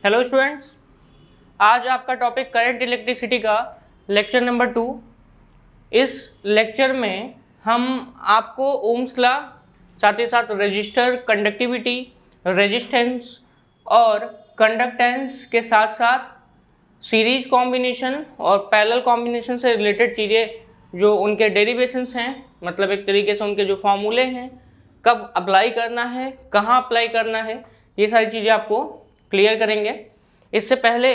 Hello students, आज आपका topic current electricity का लेक्चर नंबर 2। इस लेक्चर में हम आपको ओम्स लॉ, साथ ही साथ रजिस्टर, कंडक्टिविटी, रेजिस्टेंस और कंडक्टेंस के साथ साथ सीरीज कॉम्बिनेशन और पैरेलल कॉम्बिनेशन से रिलेटेड चीज़ें जो उनके डेरिवेशंस हैं, मतलब एक तरीके से उनके जो फॉर्मूले हैं, कब अप्लाई करना है, कहाँ अप्लाई करना है, ये सारी चीज़ें आपको क्लियर करेंगे। इससे पहले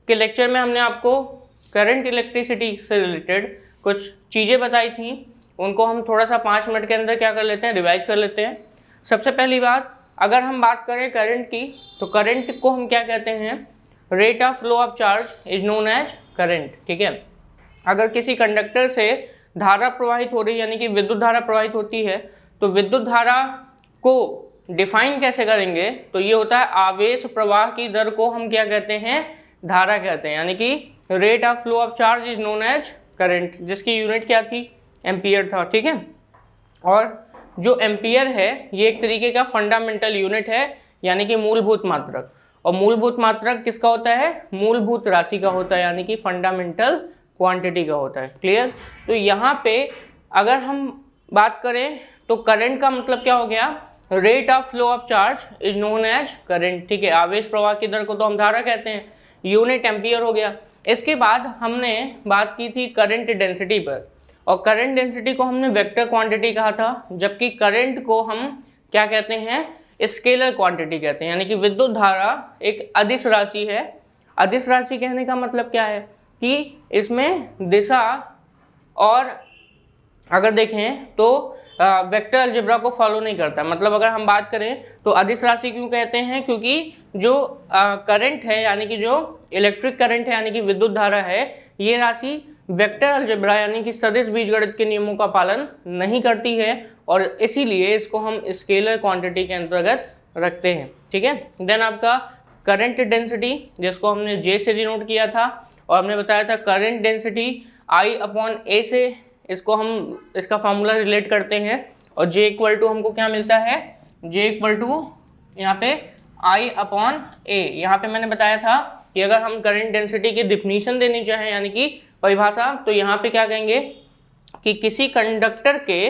के लेक्चर में हमने आपको करंट इलेक्ट्रिसिटी से रिलेटेड कुछ चीज़ें बताई थी, उनको हम थोड़ा सा 5 मिनट के अंदर क्या कर लेते हैं, रिवाइज कर लेते हैं। सबसे पहली बात, अगर हम बात करें करंट की, तो करंट को हम क्या कहते हैं, rate of flow of charge is known as current. ठीक है, अगर किसी कंडक्टर से धारा प्रवाहित हो रही है, यानी कि विद्युत धारा प्रवाहित होती है, तो विद्युत धारा को डिफाइन कैसे करेंगे, तो ये होता है आवेश प्रवाह की दर को हम क्या कहते हैं, धारा कहते हैं, यानी कि rate of flow of charge is known as current, जिसकी यूनिट क्या थी, एम्पियर था। ठीक है, और जो एम्पियर है ये एक तरीके का फंडामेंटल यूनिट है, यानी कि मूलभूत मात्रक। और मूलभूत मात्रक किसका होता है, मूलभूत राशि का होता है, यानी कि फंडामेंटल क्वांटिटी का होता है। क्लियर। तो यहाँ पे अगर हम बात करें तो करंट का मतलब क्या हो गया, rate of flow of charge is known as current. ठीक है, आवेश प्रवाह की दर को तो हम धारा कहते हैं, यूनिट एम्पियर हो गया। इसके बाद हमने बात की थी करंट डेंसिटी पर, और करंट डेंसिटी को हमने वेक्टर क्वांटिटी कहा था, जबकि करंट को हम क्या कहते हैं, स्केलर क्वांटिटी कहते हैं, यानी कि विद्युत धारा एक अदिश राशि है। अदिश राशि कहने का मतलब क्या है कि इसमें दिशा, और अगर देखें तो वेक्टर अलजेब्रा को फॉलो नहीं करता। मतलब अगर हम बात करें तो अदिश राशि क्यों कहते हैं, क्योंकि जो करंट है, यानी कि जो इलेक्ट्रिक करंट है, यानी कि विद्युत धारा है, ये राशि वेक्टर अलजेब्रा यानी कि सदिश बीजगणित के नियमों का पालन नहीं करती है, और इसीलिए इसको हम स्केलर क्वांटिटी के अंतर्गत रखते हैं। ठीक है, देन आपका करंट डेंसिटी, जिसको हमने जे से डिनोट किया था, और हमने बताया था करंट डेंसिटी I/A से इसको हम इसका फार्मूला रिलेट करते हैं, और J इक्वल टू हमको क्या मिलता है, J इक्वल टू यहाँ पे I/A। यहाँ पे मैंने बताया था कि अगर हम करंट डेंसिटी की डिफिनीशन देनी चाहें, यानी कि परिभाषा, तो यहाँ पे क्या कहेंगे कि किसी कंडक्टर के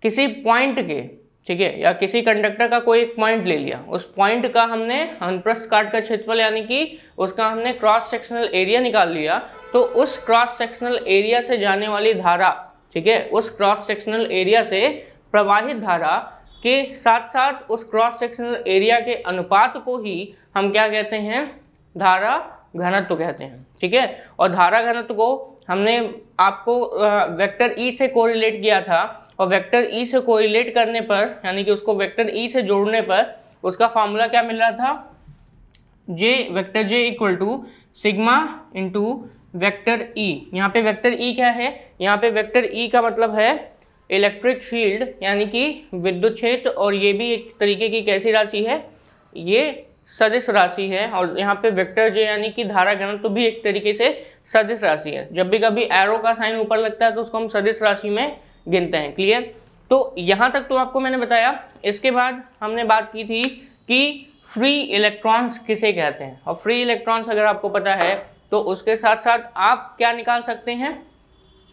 किसी पॉइंट के, ठीक है, या किसी कंडक्टर का कोई एक पॉइंट ले लिया, उस पॉइंट का हमने अनुप्रस्थ काट का क्षेत्रफल यानी कि उसका हमने क्रॉस सेक्शनल एरिया निकाल लिया, तो उस क्रॉस सेक्शनल एरिया से जाने वाली धारा, ठीक है, उस क्रॉस सेक्शनल एरिया से प्रवाहित धारा के साथ साथ उस क्रॉस सेक्शनल एरिया के अनुपात को ही हम क्या कहते हैं, धारा घनत्व कहते हैं। ठीक है, और धारा घनत्व को हमने आपको वेक्टर ई से कोरिलेट किया था, और वेक्टर ई से कोरिलेट करने पर, यानी कि उसको वेक्टर ई से जोड़ने पर उसका फार्मूला क्या मिल रहा था, vector J equal to sigma into vector E. यहाँ पे वेक्टर ई क्या है, यहाँ पे वेक्टर ई का मतलब है इलेक्ट्रिक फील्ड, यानी कि विद्युत क्षेत्र, और ये भी एक तरीके की कैसी राशि है, ये सदिश राशि है। और यहाँ पे वेक्टर जे यानी कि धारा घनत्व तो भी एक तरीके से सदिश राशि है। जब भी कभी एरो का साइन ऊपर लगता है तो उसको हम सदिश राशि में गिनते हैं। क्लियर। तो यहाँ तक तो आपको मैंने बताया। इसके बाद हमने बात की थी कि फ्री इलेक्ट्रॉन्स किसे कहते हैं, और फ्री इलेक्ट्रॉन्स अगर आपको पता है तो उसके साथ साथ आप क्या निकाल सकते हैं,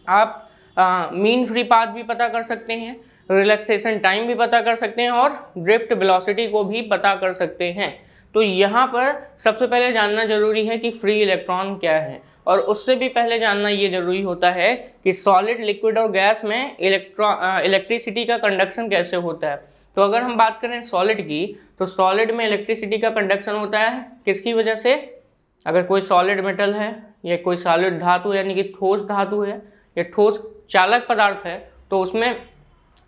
आप मीन फ्री पाथ भी पता कर सकते हैं, रिलैक्सेशन टाइम भी पता कर सकते हैं, और ड्रिफ्ट वेलोसिटी को भी पता कर सकते हैं। तो यहाँ पर सबसे पहले जानना जरूरी है कि फ्री इलेक्ट्रॉन क्या है, और उससे भी पहले जानना ये जरूरी होता है कि सॉलिड, लिक्विड और गैस में इलेक्ट्रिसिटी का कंडक्शन कैसे होता है। तो अगर हम बात करें सॉलिड की, तो सॉलिड में इलेक्ट्रिसिटी का कंडक्शन होता है किसकी वजह से, अगर कोई सॉलिड मेटल है या कोई सॉलिड धातु यानी कि ठोस धातु है या ठोस चालक पदार्थ है, तो उसमें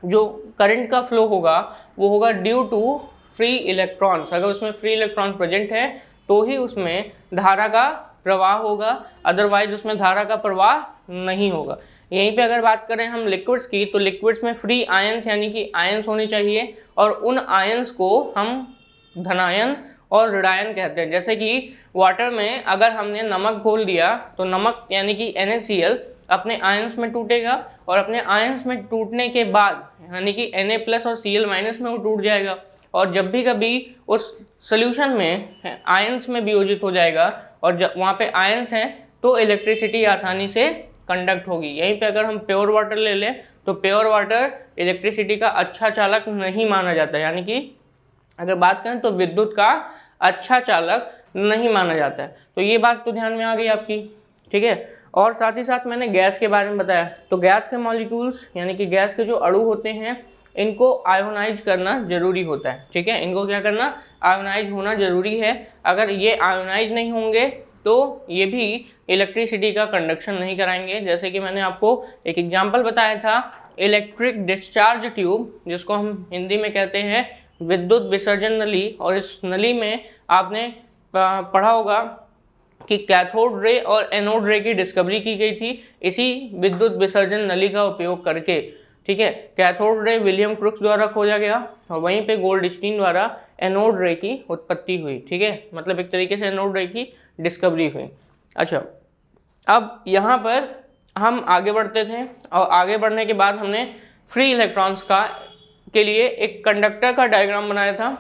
जो करंट का फ्लो होगा वो होगा ड्यू टू फ्री इलेक्ट्रॉन्स। अगर उसमें फ्री इलेक्ट्रॉन्स प्रेजेंट है तो ही उसमें धारा का प्रवाह होगा, अदरवाइज उसमें धारा का प्रवाह नहीं होगा। यहीं पे अगर बात करें हम लिक्विड्स की, तो लिक्विड्स में फ्री आयंस यानी कि आयंस होने चाहिए, और उन आयंस को हम धनायन और ऋणायन कहते हैं। जैसे कि वाटर में अगर हमने नमक घोल दिया, तो नमक यानी कि NaCl अपने आयंस में टूटेगा, और अपने आयंस में टूटने के बाद यानी कि Na+ और Cl- में वो टूट जाएगा, और जब भी कभी उस सोल्यूशन में आयंस में वियोजित हो जाएगा और जब वहाँ पे आयंस हैं तो इलेक्ट्रिसिटी आसानी से कंडक्ट होगी। यहीं पे अगर हम प्योर वाटर ले लें तो प्योर वाटर इलेक्ट्रिसिटी का अच्छा चालक नहीं माना जाता, यानी कि अगर बात करें तो विद्युत का अच्छा चालक नहीं माना जाता है। तो ये बात तो ध्यान में आ गई आपकी, ठीक है। और साथ ही साथ मैंने गैस के बारे में बताया, तो गैस के मॉलिक्यूल्स यानी कि गैस के जो अणु होते हैं इनको आयोनाइज करना जरूरी होता है, ठीक है। इनको क्या करना, आयोनाइज होना जरूरी है। अगर ये आयोनाइज नहीं होंगे तो ये भी इलेक्ट्रिसिटी का कंडक्शन नहीं कराएंगे। जैसे कि मैंने आपको एक एग्जाम्पल बताया था, इलेक्ट्रिक डिस्चार्ज ट्यूब, जिसको हम हिंदी में कहते हैं विद्युत विसर्जन नली। और इस नली में आपने पढ़ा होगा कि कैथोड रे और एनोड रे की डिस्कवरी की गई थी इसी विद्युत विसर्जन नली का उपयोग करके, ठीक है। कैथोड रे विलियम क्रुक्स द्वारा खोजा गया और वहीं पे गोल्डस्टीन द्वारा एनोड रे की उत्पत्ति हुई, ठीक है। मतलब एक तरीके से एनोड रे की डिस्कवरी हुई। अच्छा, अब यहाँ पर हम आगे बढ़ते थे और आगे बढ़ने के बाद हमने फ्री इलेक्ट्रॉन्स के लिए एक कंडक्टर का डायग्राम बनाया था।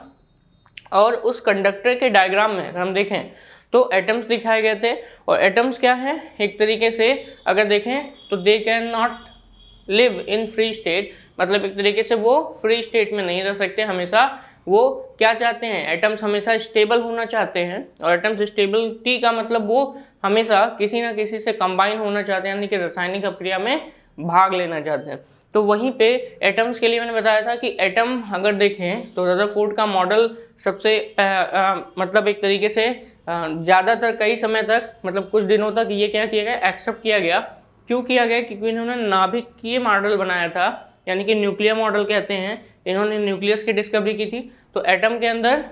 और उस कंडक्टर के डायग्राम में अगर हम देखें तो एटम्स दिखाए गए थे। और एटम्स क्या है, एक तरीके से अगर देखें तो they can not live in free state, मतलब एक तरीके से वो फ्री स्टेट में नहीं रह सकते। हमेशा वो क्या चाहते हैं, एटम्स हमेशा स्टेबल होना चाहते हैं। और एटम्स स्टेबिलिटी का मतलब वो हमेशा किसी ना किसी से कंबाइन होना चाहते हैं, यानी कि रासायनिक अभिक्रिया में भाग लेना चाहते हैं। तो वहीं पे एटम्स के लिए मैंने बताया था कि एटम अगर देखें तो रदरफोर्ड का मॉडल सबसे मतलब एक तरीके से ज़्यादातर कई समय तक, मतलब कुछ दिनों तक ये क्या किया गया, एक्सेप्ट किया गया। क्यों किया गया, क्योंकि इन्होंने नाभिकीय मॉडल बनाया था, यानी कि न्यूक्लियर मॉडल कहते हैं। इन्होंने न्यूक्लियस की डिस्कवरी की थी। तो एटम के अंदर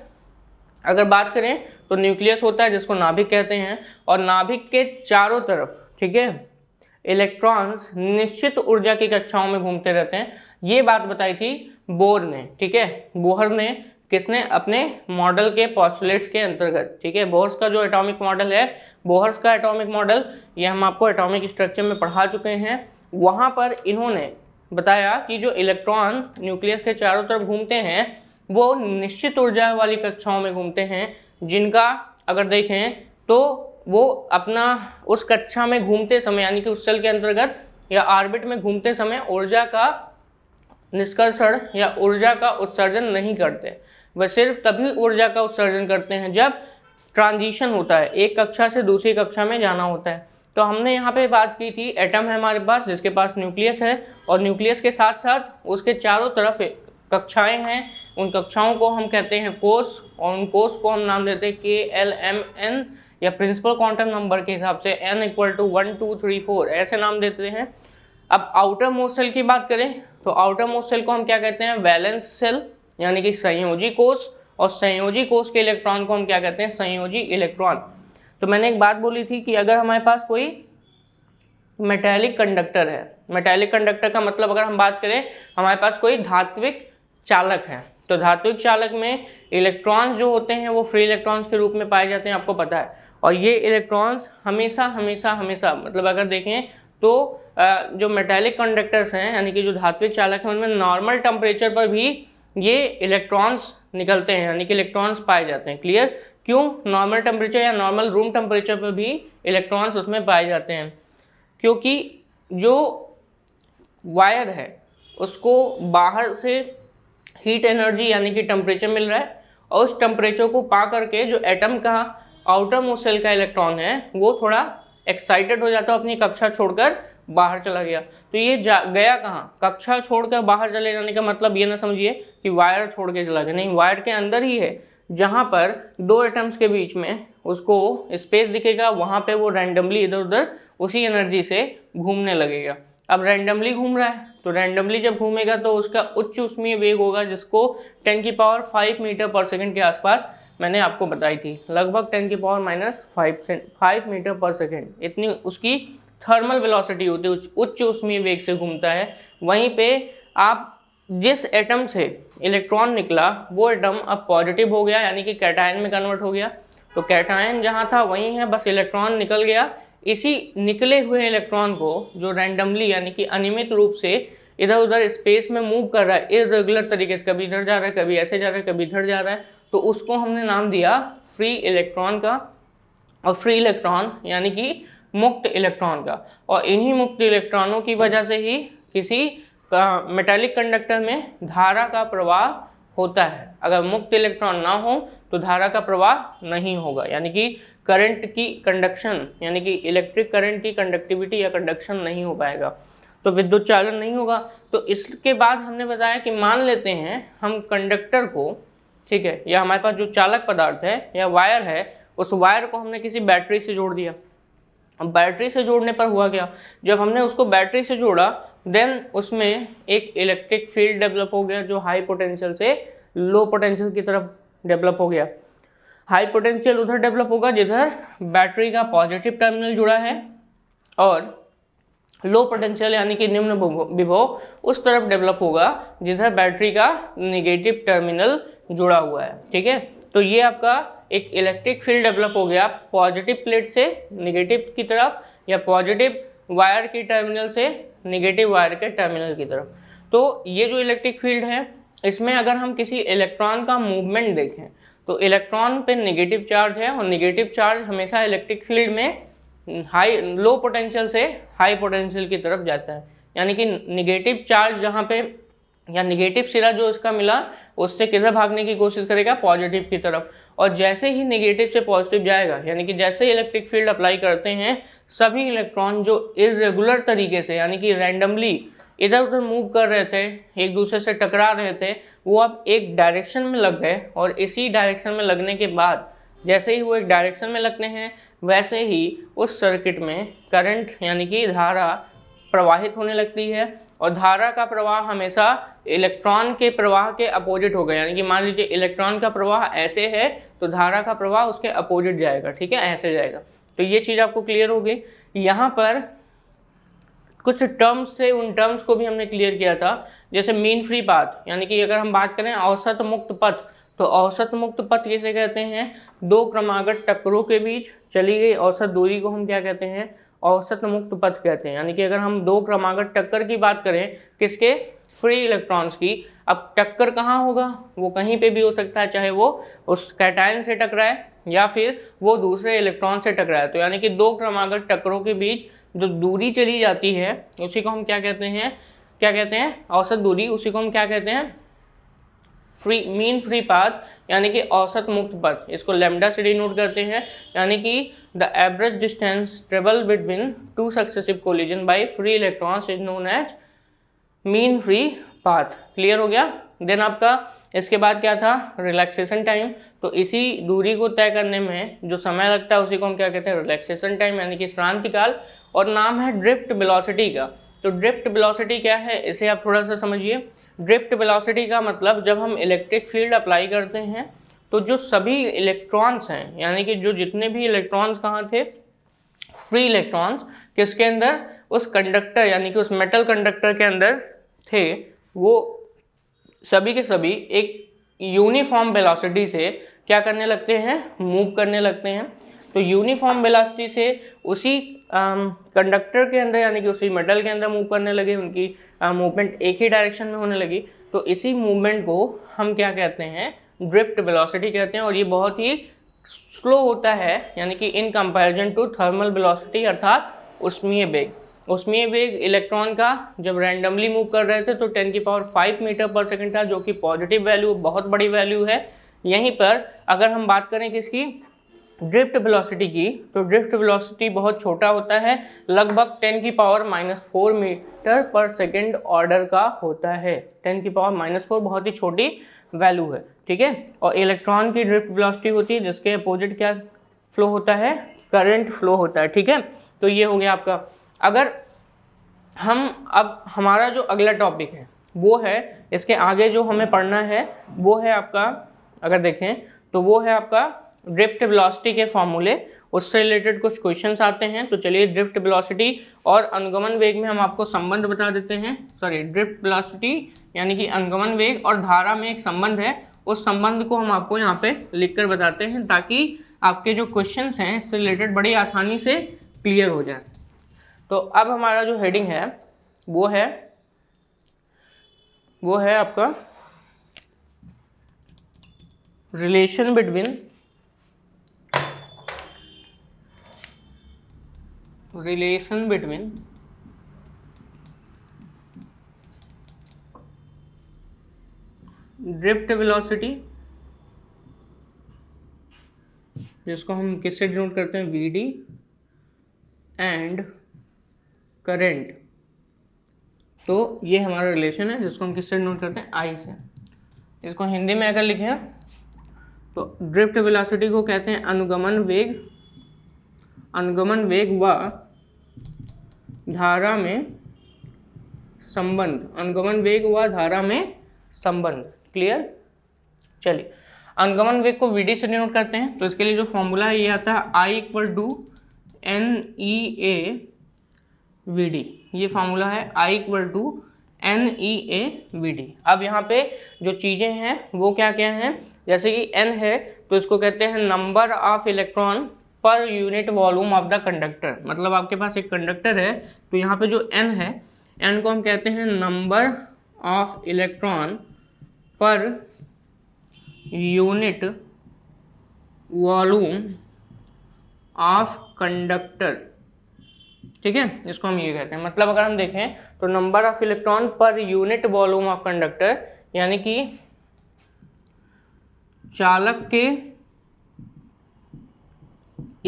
अगर बात करें तो न्यूक्लियस होता है जिसको नाभिक कहते हैं, और नाभिक के चारों तरफ, ठीक है, इलेक्ट्रॉन्स निश्चित ऊर्जा की कक्षाओं में घूमते रहते हैं। ये बात बताई थी बोर ने, ठीक है। बोहर ने, किसने, अपने मॉडल के पॉस्टुलेट्स के अंतर्गत, ठीक है। बोहर्स का जो एटॉमिक मॉडल है, बोहर्स का एटॉमिक मॉडल, ये हम आपको एटॉमिक स्ट्रक्चर में पढ़ा चुके हैं। वहाँ पर इन्होंने बताया कि जो इलेक्ट्रॉन न्यूक्लियस के चारों तरफ घूमते हैं वो निश्चित ऊर्जा वाली कक्षाओं में घूमते हैं, जिनका अगर देखें तो वो अपना उस कक्षा में घूमते समय, यानी कि उस सेल के अंतर्गत या ऑर्बिट में घूमते समय ऊर्जा का निष्कर्षण या ऊर्जा का उत्सर्जन नहीं करते। वह सिर्फ तभी ऊर्जा का उत्सर्जन करते हैं जब ट्रांजिशन होता है, एक कक्षा से दूसरी कक्षा में जाना होता है। तो हमने यहाँ पे बात की थी, एटम है हमारे पास जिसके पास न्यूक्लियस है, और न्यूक्लियस के साथ साथ उसके चारों तरफ कक्षाएं हैं। उन कक्षाओं को हम कहते हैं कोष, और उन कोष को हम नाम देते हैं KLMN, या प्रिंसिपल क्वांटम नंबर के हिसाब से n = 1 2 3 4 ऐसे नाम देते हैं। अब आउटर मोस्ट सेल की बात करें तो आउटर मोस्ट सेल को हम क्या कहते हैं, वैलेंस सेल, यानी कि संयोजी कोष। और संयोजी कोष के इलेक्ट्रॉन को हम क्या कहते हैं, संयोजी इलेक्ट्रॉन। तो मैंने एक बात बोली थी कि अगर हमारे पास कोई मेटालिक कंडक्टर है, मेटालिक कंडक्टर का मतलब अगर हम बात करें हमारे पास कोई धात्विक चालक है, तो धात्विक चालक में इलेक्ट्रॉन्स जो होते हैं वो फ्री इलेक्ट्रॉन्स के रूप में पाए जाते हैं, आपको पता है। और ये इलेक्ट्रॉन्स हमेशा हमेशा हमेशा, मतलब अगर देखें तो जो मेटालिक कंडक्टर्स हैं, यानी कि जो धात्विक चालक हैं, उनमें नॉर्मल टेम्परेचर पर भी ये इलेक्ट्रॉन्स निकलते हैं, यानी कि इलेक्ट्रॉन्स पाए जाते हैं। क्लियर? क्यों नॉर्मल टेम्परेचर या नॉर्मल रूम टेम्परेचर पर भी इलेक्ट्रॉन्स उसमें पाए जाते हैं? क्योंकि जो वायर है उसको बाहर से हीट एनर्जी यानी कि टेम्परेचर मिल रहा है, और उस टेम्परेचर को पा करके जो एटम का आउटर मोस्ट सेल का इलेक्ट्रॉन है वो थोड़ा एक्साइटेड हो जाता है, अपनी कक्षा छोड़कर बाहर चला गया। तो ये गया कहाँ? कक्षा छोड़कर बाहर चले जाने का मतलब ये ना समझिए कि वायर छोड़ के चला गया, नहीं, वायर के अंदर ही है, जहाँ पर दो एटम्स के बीच में उसको स्पेस दिखेगा, वहाँ पे वो रैंडमली इधर उधर उसी एनर्जी से घूमने लगेगा। अब रैंडमली घूम रहा है, तो रैंडमली जब घूमेगा तो उसका उच्च ऊष्मीय वेग होगा, जिसको 10⁵ मीटर/सेकंड के आसपास मैंने आपको बताई थी, लगभग 10⁻⁵ मीटर/सेकंड इतनी उसकी थर्मल वेलोसिटी होती है, उच्च ऊष्मीय वेग से घूमता है। वहीं पे आप जिस एटम से इलेक्ट्रॉन निकला वो एटम अब पॉजिटिव हो गया, यानी कि कैटायन में कन्वर्ट हो गया। तो कैटायन जहाँ था वहीं है, बस इलेक्ट्रॉन निकल गया। इसी निकले हुए इलेक्ट्रॉन को जो रैंडमली यानी कि अनियमित रूप से इधर उधर स्पेस में मूव कर रहा है इर्रेगुलर तरीके से, कभी इधर जा रहा है, कभी ऐसे जा रहा है, कभी इधर जा रहा है, तो उसको हमने नाम दिया फ्री इलेक्ट्रॉन का। और फ्री इलेक्ट्रॉन यानी कि मुक्त इलेक्ट्रॉन का। और इन्हीं मुक्त इलेक्ट्रॉनों की वजह से ही किसी मेटालिक कंडक्टर में धारा का प्रवाह होता है। अगर मुक्त इलेक्ट्रॉन ना हो तो धारा का प्रवाह नहीं होगा, यानी कि करंट की कंडक्शन यानी कि इलेक्ट्रिक करंट की कंडक्टिविटी या कंडक्शन नहीं हो पाएगा, तो विद्युत चालन नहीं होगा। तो इसके बाद हमने बताया कि मान लेते हैं हम कंडक्टर को, ठीक है, या हमारे पास जो चालक पदार्थ है या वायर है, उस वायर को हमने किसी बैटरी से जोड़ दिया। अब बैटरी से जोड़ने पर हुआ क्या, जब हमने उसको बैटरी से जोड़ा देन उसमें एक इलेक्ट्रिक फील्ड डेवलप हो गया जो हाई पोटेंशियल से लो पोटेंशियल की तरफ डेवलप हो गया। हाई पोटेंशियल उधर डेवलप होगा जिधर बैटरी का पॉजिटिव टर्मिनल जुड़ा है, और लो पोटेंशियल यानी कि निम्न विभव उस तरफ डेवलप होगा जिधर बैटरी का निगेटिव टर्मिनल जुड़ा हुआ है। ठीक है, तो ये आपका एक इलेक्ट्रिक फील्ड डेवलप हो गया पॉजिटिव प्लेट से निगेटिव की तरफ, या पॉजिटिव वायर की टर्मिनल से निगेटिव वायर के टर्मिनल की तरफ। तो ये जो इलेक्ट्रिक फील्ड है, इसमें अगर हम किसी इलेक्ट्रॉन का मूवमेंट देखें तो इलेक्ट्रॉन पे निगेटिव चार्ज है, और निगेटिव चार्ज हमेशा इलेक्ट्रिक फील्ड में लो पोटेंशियल से हाई पोटेंशियल की तरफ जाता है। यानी कि निगेटिव चार्ज जहाँ पे, या निगेटिव सिरा जो इसका मिला, उससे किधर भागने की कोशिश करेगा, पॉजिटिव की तरफ। और जैसे ही निगेटिव से पॉजिटिव जाएगा, यानी कि जैसे ही इलेक्ट्रिक फील्ड अप्लाई करते हैं, सभी इलेक्ट्रॉन जो इर्रेगुलर तरीके से यानी कि रैंडमली इधर उधर मूव कर रहे थे, एक दूसरे से टकरा रहे थे, वो अब एक डायरेक्शन में लग गए। और इसी डायरेक्शन में लगने के बाद जैसे ही वो एक डायरेक्शन में लगते हैं, वैसे ही उस सर्किट में करंट यानी कि धारा प्रवाहित होने लगती है। और धारा का प्रवाह हमेशा इलेक्ट्रॉन के प्रवाह के अपोजिट होगा, यानी कि मान लीजिए इलेक्ट्रॉन का प्रवाह ऐसे है तो धारा का प्रवाह उसके अपोजिट जाएगा। ठीक है, ऐसे जाएगा। तो ये चीज़ आपको क्लियर हो गई। यहाँ पर कुछ टर्म्स थे, उन टर्म्स को भी हमने क्लियर किया था, जैसे मीन फ्री पाथ, यानी कि अगर हम बात करें औसत मुक्त पथ, तो औसत मुक्त पथ किसे कहते हैं, दो क्रमागत टक्करों के बीच चली गई औसत दूरी को हम क्या कहते हैं, औसत मुक्त पथ कहते हैं। यानी कि अगर हम दो क्रमागत टक्कर की बात करें, किसके, फ्री इलेक्ट्रॉन्स की, अब टक्कर कहाँ होगा, वो कहीं पे भी हो सकता है, चाहे वो उस कैटायन से टकराए या फिर वो दूसरे इलेक्ट्रॉन से टकराए। तो यानी कि दो क्रमागत टक्करों के बीच जो दूरी चली जाती है उसी को हम क्या कहते हैं, औसत दूरी, उसी को हम क्या कहते हैं, मीन फ्री पाथ, यानी कि औसत मुक्त पथ। इसको लैम्डा से डिनोट करते हैं, यानी कि the average distance travel between two successive collision by free electrons is known as mean free path. Clear हो गया। देन आपका इसके बाद क्या था, रिलैक्सेशन टाइम। तो इसी दूरी को तय करने में जो समय लगता है उसी को हम क्या कहते हैं, रिलैक्सेशन टाइम, यानी कि श्रांति काल। और नाम है ड्रिफ्ट वेलोसिटी का। तो ड्रिफ्ट वेलोसिटी क्या है, इसे आप थोड़ा सा समझिए। ड्रिफ्ट वेलोसिटी का मतलब जब हम इलेक्ट्रिक फील्ड अप्लाई करते हैं तो जो सभी इलेक्ट्रॉन्स हैं, यानी कि जो जितने भी इलेक्ट्रॉन्स कहाँ थे, फ्री इलेक्ट्रॉन्स, किसके अंदर, उस कंडक्टर यानी कि उस मेटल कंडक्टर के अंदर थे, वो सभी के सभी एक यूनिफॉर्म वेलोसिटी से क्या करने लगते हैं, मूव करने लगते हैं। तो यूनिफॉर्म वेलोसिटी से उसी कंडक्टर के अंदर यानी कि उसी मेटल के अंदर मूव करने लगे, उनकी मूवमेंट एक ही डायरेक्शन में होने लगी। तो इसी मूवमेंट को हम क्या कहते हैं, ड्रिफ्ट वेलोसिटी कहते हैं। और ये बहुत ही स्लो होता है, यानी कि in comparison to thermal velocity, अर्थात ऊष्मीय वेग। ऊष्मीय वेग इलेक्ट्रॉन का जब रैंडमली मूव कर रहे थे तो 10⁵ मीटर पर सेकंड था, जो कि पॉजिटिव वैल्यू, बहुत बड़ी वैल्यू है। यहीं पर अगर हम बात करें किसकी, ड्रिफ्ट वेलोसिटी की, तो ड्रिफ्ट वेलोसिटी बहुत छोटा होता है, लगभग 10⁻⁻⁴ मीटर पर सेकंड ऑर्डर का होता है। 10⁻⁻⁴ बहुत ही छोटी वैल्यू है। ठीक है, और इलेक्ट्रॉन की ड्रिफ्ट वेलोसिटी होती है जिसके अपोजिट क्या फ्लो होता है, करंट फ्लो होता है। ठीक है, तो ये हो गया आपका। अगर हम अब हमारा जो अगला टॉपिक है वो है, इसके आगे जो हमें पढ़ना है वो है आपका, अगर देखें तो वो है आपका ड्रिफ्ट वेलोसिटी के फॉर्मूले, उससे रिलेटेड कुछ क्वेश्चंस आते हैं। तो चलिए ड्रिफ्ट वेलोसिटी और अनुगमन वेग में हम आपको संबंध बता देते हैं। सॉरी, ड्रिफ्ट वेलोसिटी यानी कि अनुगमन वेग और धारा में एक संबंध है, उस संबंध को हम आपको यहाँ पे लिखकर बताते हैं ताकि आपके जो क्वेश्चंस हैं इससे रिलेटेड बड़ी आसानी से क्लियर हो जाए। तो अब हमारा जो हेडिंग है वो है वो है आपका रिलेशन बिटवीन ड्रिफ्ट वेलोसिटी, जिसको हम किससे डिनोट करते हैं, वीडी, एंड करंट। तो ये हमारा रिलेशन है जिसको हम किससे डिनोट करते हैं, आई से। इसको हिंदी में अगर लिखें तो ड्रिफ्ट वेलोसिटी को कहते हैं अनुगमन वेग व धारा में संबंध, अनुगमन वेग व धारा में संबंध। क्लियर। चलिए, अनुगमन वेग को वीडी से डिनोट करते हैं, तो इसके लिए जो फॉर्मूला है ये आता है I = NEA VD। ये फॉर्मूला है I = NEA VD। अब यहाँ पे जो चीज़ें हैं वो क्या क्या हैं, जैसे कि N है तो इसको कहते हैं number of electron per unit volume of the conductor. मतलब आपके पास एक कंडक्टर है तो यहाँ पे जो N है, N को हम कहते हैं number of electron per unit volume of conductor. ठीक है, इसको हम ये कहते हैं। मतलब अगर हम देखें तो number of electron per unit volume of conductor, यानी कि चालक के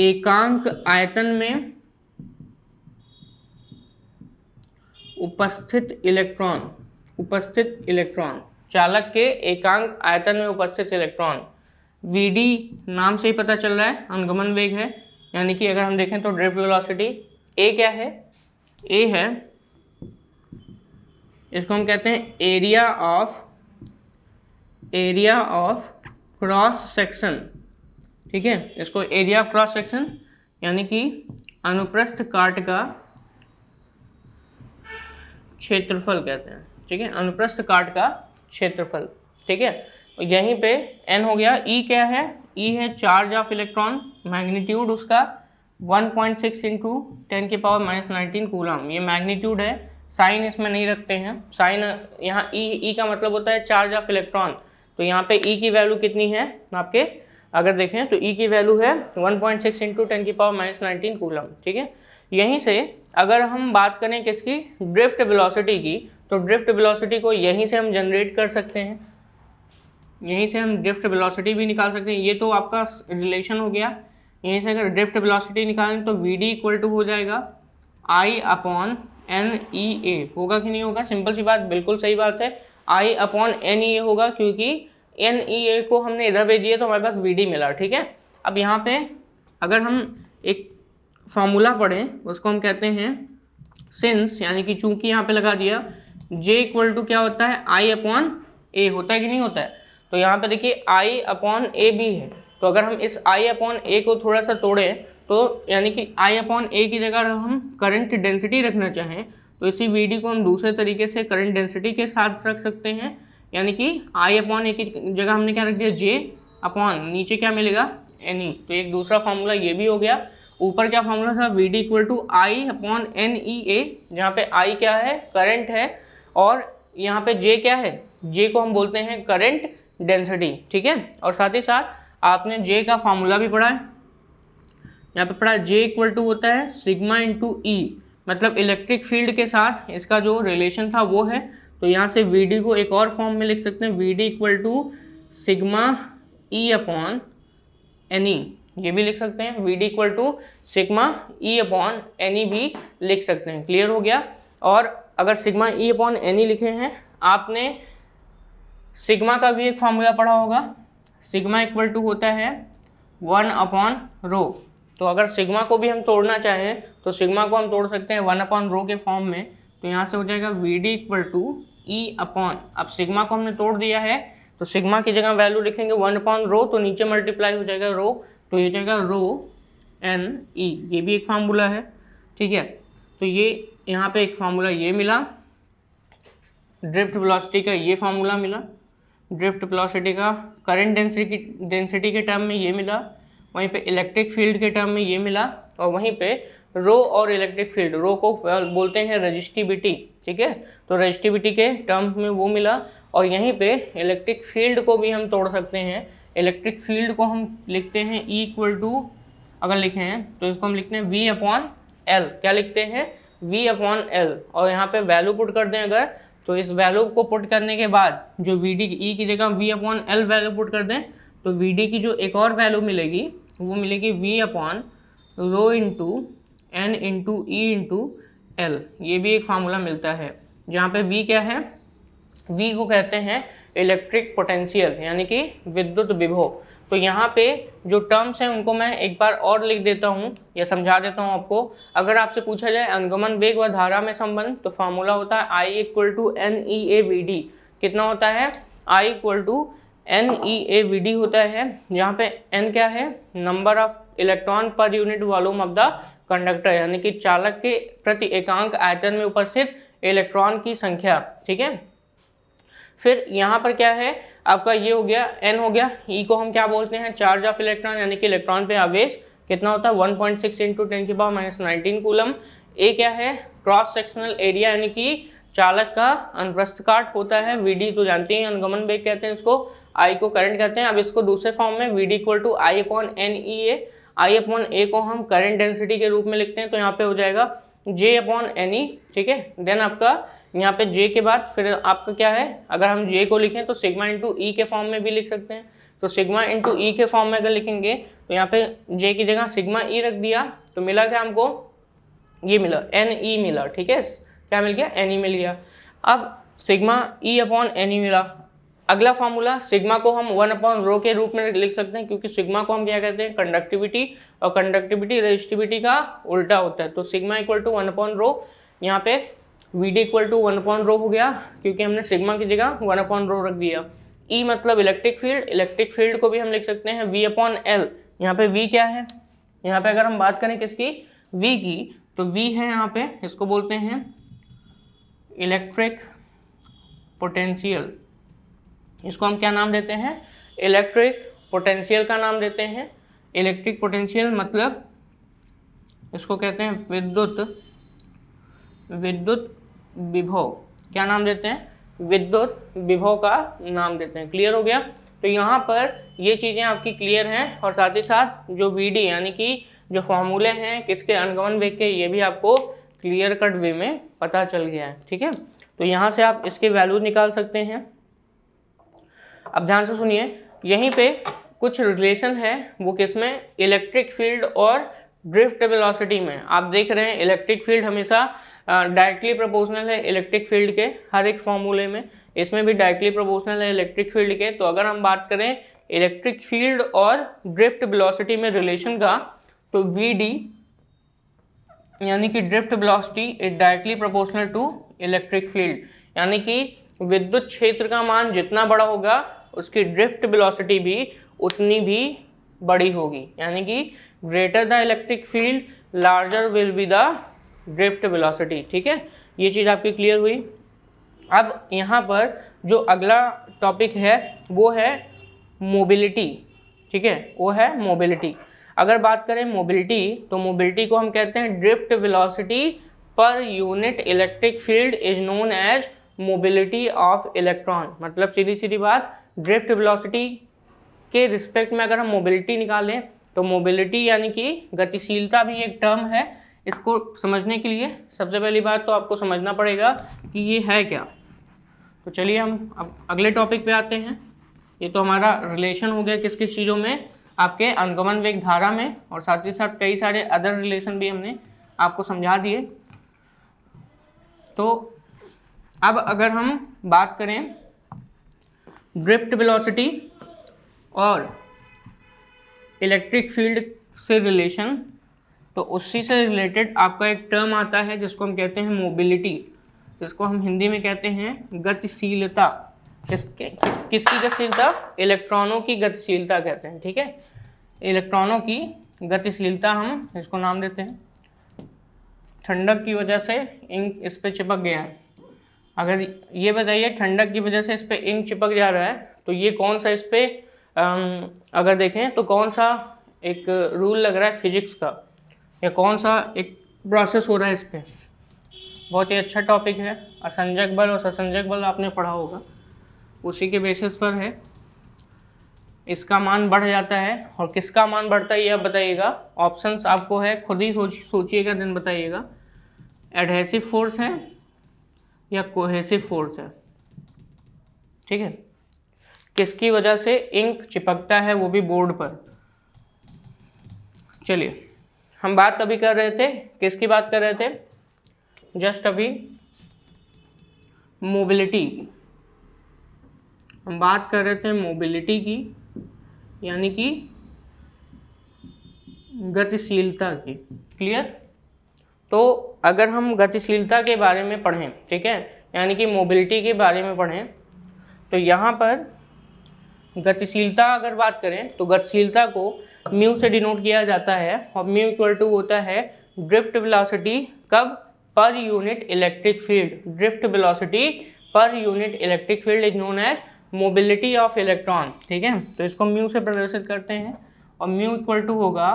एकांक आयतन में उपस्थित इलेक्ट्रॉन, चालक के एकांक आयतन में उपस्थित इलेक्ट्रॉन। वीडी नाम से ही पता चल रहा है अनुगमन वेग है, यानी कि अगर हम देखें तो ड्रिफ्ट वेलोसिटी ए क्या है, ए है, इसको हम कहते हैं एरिया ऑफ क्रॉस सेक्शन। ठीक है, इसको एरिया ऑफ क्रॉस सेक्शन यानी कि अनुप्रस्थ काट का क्षेत्रफल कहते हैं। ठीक है, अनुप्रस्थ काट का क्षेत्रफल। ठीक है, यहीं पे n हो गया। E क्या है, E है चार्ज ऑफ इलेक्ट्रॉन, मैग्नीट्यूड उसका 1.6 × 10⁻⁻19 कूलम। ये मैग्नीट्यूड है, साइन इसमें नहीं रखते हैं। साइन यहाँ E का मतलब होता है चार्ज ऑफ इलेक्ट्रॉन। तो यहाँ पे E की वैल्यू कितनी है आपके, अगर देखें तो E की वैल्यू है 1.6 × 10⁻⁻19 कूलम। ठीक है, यहीं से अगर हम बात करें किसकी, ड्रिफ्ट वेलोसिटी की, तो ड्रिफ्ट वेलोसिटी को यहीं से हम जनरेट कर सकते हैं, यहीं से हम ड्रिफ्ट वेलोसिटी भी निकाल सकते हैं। ये तो आपका रिलेशन हो गया। यहीं से अगर ड्रिफ्ट वेलोसिटी निकालें तो VD = हो जाएगा I/NEA। होगा कि नहीं होगा, सिंपल सी बात, बिल्कुल सही बात है, I/NEA होगा, क्योंकि NEA को हमने इधर भेज दिया तो हमारे पास VD मिला। ठीक है, अब यहाँ पे अगर हम एक फॉर्मूला पढ़ें उसको हम कहते हैं सिंस, यानी कि चूंकि यहाँ पे लगा दिया J = क्या होता है, I/A होता है कि नहीं होता है। तो यहाँ पे देखिए I/A भी है, तो अगर हम इस I/A को थोड़ा सा तोड़ें तो यानी कि I/A की जगह हम करंट डेंसिटी रखना चाहें तो इसी VD को हम दूसरे तरीके से करंट डेंसिटी के साथ रख सकते हैं, यानी कि I/A की जगह हमने क्या रख दिया, J/, नीचे क्या मिलेगा, NE। तो एक दूसरा फार्मूला ये भी हो गया। ऊपर क्या फार्मूला था, VD = I/NEA, जहाँ पे I क्या है, करंट है, और यहाँ पे J क्या है, J को हम बोलते हैं करंट डेंसिटी। ठीक है, और साथ ही साथ आपने J का फार्मूला भी पढ़ा है, यहाँ पे पढ़ा J = होता है सिग्मा × E, मतलब इलेक्ट्रिक फील्ड के साथ इसका जो रिलेशन था वो है। तो यहाँ से VD को एक और फॉर्म में लिख सकते हैं, VD = सिग्मा E/NE, ये भी लिख सकते हैं। VD = सिग्मा E/NE भी लिख सकते हैं। क्लियर हो गया। और अगर सिग्मा E/NE लिखे हैं, आपने सिग्मा का भी एक फॉर्मूला पढ़ा होगा, सिग्मा = होता है 1/ρ। तो अगर सिग्मा को भी हम तोड़ना चाहें तो सिग्मा को हम तोड़ सकते हैं 1/ρ के फॉर्म में। तो यहाँ से हो जाएगा VD = E/, अब सिग्मा को हमने तोड़ दिया है तो सिग्मा की जगह वैल्यू लिखेंगे 1/ρ, तो नीचे मल्टीप्लाई हो जाएगा ρ, तो ये जाएगा ρNE। ये भी एक फार्मूला है। ठीक है, तो ये यहाँ पे एक फार्मूला ये मिला, ड्रिफ्ट वेलोसिटी का ये फार्मूला मिला, ड्रिफ्ट वेलोसिटी का करंट डेंसिटी के टर्म में ये मिला, वहीं पे इलेक्ट्रिक फील्ड के टर्म में ये मिला, और वहीं पे रो और इलेक्ट्रिक फील्ड, रो को बोलते हैं रेजिस्टिविटी। ठीक ठीक है। तो रेजिस्टिविटी के टर्म्स में वो मिला, और यहीं पे इलेक्ट्रिक फील्ड को भी हम तोड़ सकते हैं। इलेक्ट्रिक फील्ड को हम लिखते हैं E इक्वल टू, अगर लिखे हैं तो इसको हम लिखते हैं V अपॉन L। क्या लिखते हैं? V upon L। और यहाँ पे वैल्यू पुट कर दें अगर, तो इस वैल्यू को पुट करने के बाद जो VD E की जगह V upon L value put कर दें, तो VD की जो एक और वैल्यू मिलेगी वो मिलेगी V upon rho into N into E into L। ये भी एक फार्मूला मिलता है, जहाँ पे V क्या है? V को कहते हैं इलेक्ट्रिक पोटेंशियल, यानी कि विद्युत विभव। तो यहाँ पे जो टर्म्स हैं उनको मैं एक बार और लिख देता हूँ या समझा देता हूँ आपको। अगर आपसे पूछा जाए अनुगमन वेग व धारा में संबंध, तो फार्मूला होता है I इक्वल टू NEAVD। कितना होता है? I इक्वल टू NEAVD होता है, जहाँ पे N क्या है? Number of electron per unit volume of the conductor, यानी कि चालक के प्रति एकांक आयतन में उपस्थित इलेक्ट्रॉन की संख्या, ठीक है। फिर यहाँ पर क्या है आपका? ये हो गया N हो गया। E को हम क्या बोलते हैं? चार्ज ऑफ इलेक्ट्रॉन, यानी कि इलेक्ट्रॉन पे आवेश कितना होता है? 1.6 इंटू 10⁻⁻19 कूलम। A क्या है? क्रॉस सेक्शनल एरिया, यानी कि चालक का अनुप्रस्थ काट होता है। VD तो जानते हैं अनुगमन वेग कहते हैं इसको, I को करंट कहते हैं। अब इसको दूसरे फॉर्म में VD equal to I upon NEA, I upon A को हम करंट डेंसिटी के रूप में लिखते हैं, तो यहाँ पे हो जाएगा J अपॉन NE, ठीक है। देन आपका यहाँ पे J के बाद फिर आपका क्या है? अगर हम J को लिखें तो सिग्मा इंटू E के फॉर्म में भी लिख सकते हैं। तो सिग्मा इंटू E के फॉर्म में अगर लिखेंगे तो यहाँ पे J की जगह सिग्मा E रख दिया, तो मिला क्या हमको? ये मिला NE मिला, ठीक है। क्या मिल गया? NE मिल गया। अब सिग्मा E अपॉन NE मिला। अगला फार्मूला, सिग्मा को हम 1 अपॉन रो के रूप में लिख सकते हैं, क्योंकि सिग्मा को हम क्या कहते हैं? कंडक्टिविटी, और कंडक्टिविटी रेजिस्टिविटी का उल्टा होता है। तो sigma equal to 1 upon rho, यहाँ पे VD equal to 1 upon rho हो गया, क्योंकि हमने सिग्मा की जगह 1 अपॉन रो रख दिया। E मतलब इलेक्ट्रिक फील्ड, इलेक्ट्रिक फील्ड को भी हम लिख सकते हैं V अपॉन L। यहाँ पे V क्या है? यहाँ पे अगर हम बात करें किसकी? V की, तो V है यहाँ पे, इसको बोलते हैं इलेक्ट्रिक पोटेंशियल। इसको हम क्या नाम देते हैं? इलेक्ट्रिक पोटेंशियल का नाम देते हैं। इलेक्ट्रिक पोटेंशियल मतलब इसको कहते हैं विद्युत विभव। क्या नाम देते हैं? विद्युत विभव का नाम देते हैं। क्लियर हो गया? तो यहाँ पर ये चीज़ें आपकी क्लियर हैं, और साथ ही साथ जो VD यानी कि जो फॉर्मूले हैं किसके? अनुगमन वेग के, ये भी आपको क्लियर कट वे में पता चल गया है, ठीक है। तो यहाँ से आप इसके वैल्यू निकाल सकते हैं। अब ध्यान से सुनिए, यहीं पे कुछ रिलेशन है, वो किसमें? इलेक्ट्रिक फील्ड और ड्रिफ्ट वेलोसिटी में। आप देख रहे हैं इलेक्ट्रिक फील्ड हमेशा डायरेक्टली प्रोपोर्शनल है इलेक्ट्रिक फील्ड के हर एक फॉर्मूले में, इसमें भी डायरेक्टली प्रोपोर्शनल है इलेक्ट्रिक फील्ड के। तो अगर हम बात करें इलेक्ट्रिक फील्ड और ड्रिफ्ट वेलोसिटी में रिलेशन का, तो VD यानी कि drift velocity is directly proportional to electric field, यानी कि विद्युत क्षेत्र का मान जितना बड़ा होगा उसकी ड्रिफ्ट वेलोसिटी भी उतनी भी बड़ी होगी, यानी कि greater the electric field larger will be the drift velocity, ठीक है। ये चीज़ आपकी क्लियर हुई। अब यहाँ पर जो अगला टॉपिक है वो है मोबिलिटी, ठीक है, वो है मोबिलिटी। अगर बात करें मोबिलिटी, तो मोबिलिटी को हम कहते हैं drift velocity per unit electric field is known as mobility of electron. मतलब सीधी सीधी बात, ड्रिफ्ट वेलोसिटी के रिस्पेक्ट में अगर हम मोबिलिटी निकालें, तो मोबिलिटी यानी कि गतिशीलता भी एक टर्म है। इसको समझने के लिए सबसे पहली बात तो आपको समझना पड़ेगा कि ये है क्या। तो चलिए हम अब अगले टॉपिक पे आते हैं। ये तो हमारा रिलेशन हो गया किस किस चीज़ों में? आपके अनुगमन वेग धारा में, और साथ ही साथ कई सारे अदर रिलेशन भी हमने आपको समझा दिए। तो अब अगर हम बात करें ड्रिफ्ट वेलोसिटी और इलेक्ट्रिक फील्ड से रिलेशन, तो उसी से रिलेटेड आपका एक टर्म आता है जिसको हम कहते हैं मोबिलिटी, जिसको हम हिंदी में कहते हैं गतिशीलता। किसकी गतिशीलता? इलेक्ट्रॉनों की गतिशीलता कहते हैं, ठीक है। इलेक्ट्रॉनों की गतिशीलता हम इसको नाम देते हैं। ठंडक की वजह से इंक इस पर चिपक गया है। अगर ये बताइए ठंडक की वजह से इस पर इंक चिपक जा रहा है, तो ये कौन सा इस पर अगर देखें तो कौन सा एक रूल लग रहा है फिजिक्स का, या कौन सा एक प्रोसेस हो रहा है इस पर? बहुत ही अच्छा टॉपिक है। असंजक बल और ससंजक बल आपने पढ़ा होगा, उसी के बेसिस पर है। इसका मान बढ़ जाता है और किसका मान बढ़ता है ये आप बताइएगा। ऑप्शंस आपको है, खुद ही सोचिएगा देन बताइएगा। एडहेसिव फोर्स है या कोहेसिव फोर्स है, ठीक है। किसकी वजह से इंक चिपकता है वो भी बोर्ड पर। चलिए हम बात अभी कर रहे थे, किसकी बात कर रहे थे जस्ट अभी, मोबिलिटी। हम बात कर रहे थे मोबिलिटी की, यानी कि गतिशीलता की। क्लियर। तो अगर हम गतिशीलता के बारे में पढ़ें, ठीक है, यानी कि मोबिलिटी के बारे में पढ़ें, तो यहाँ पर गतिशीलता अगर बात करें तो गतिशीलता को म्यू से डिनोट किया जाता है और म्यू इक्वल टू होता है ड्रिफ्ट वेलोसिटी, कब, per unit electric field. Drift velocity per unit electric field is known as mobility of electron, ठीक है। तो इसको म्यू से प्रदर्शित करते हैं और म्यू इक्वल टू होगा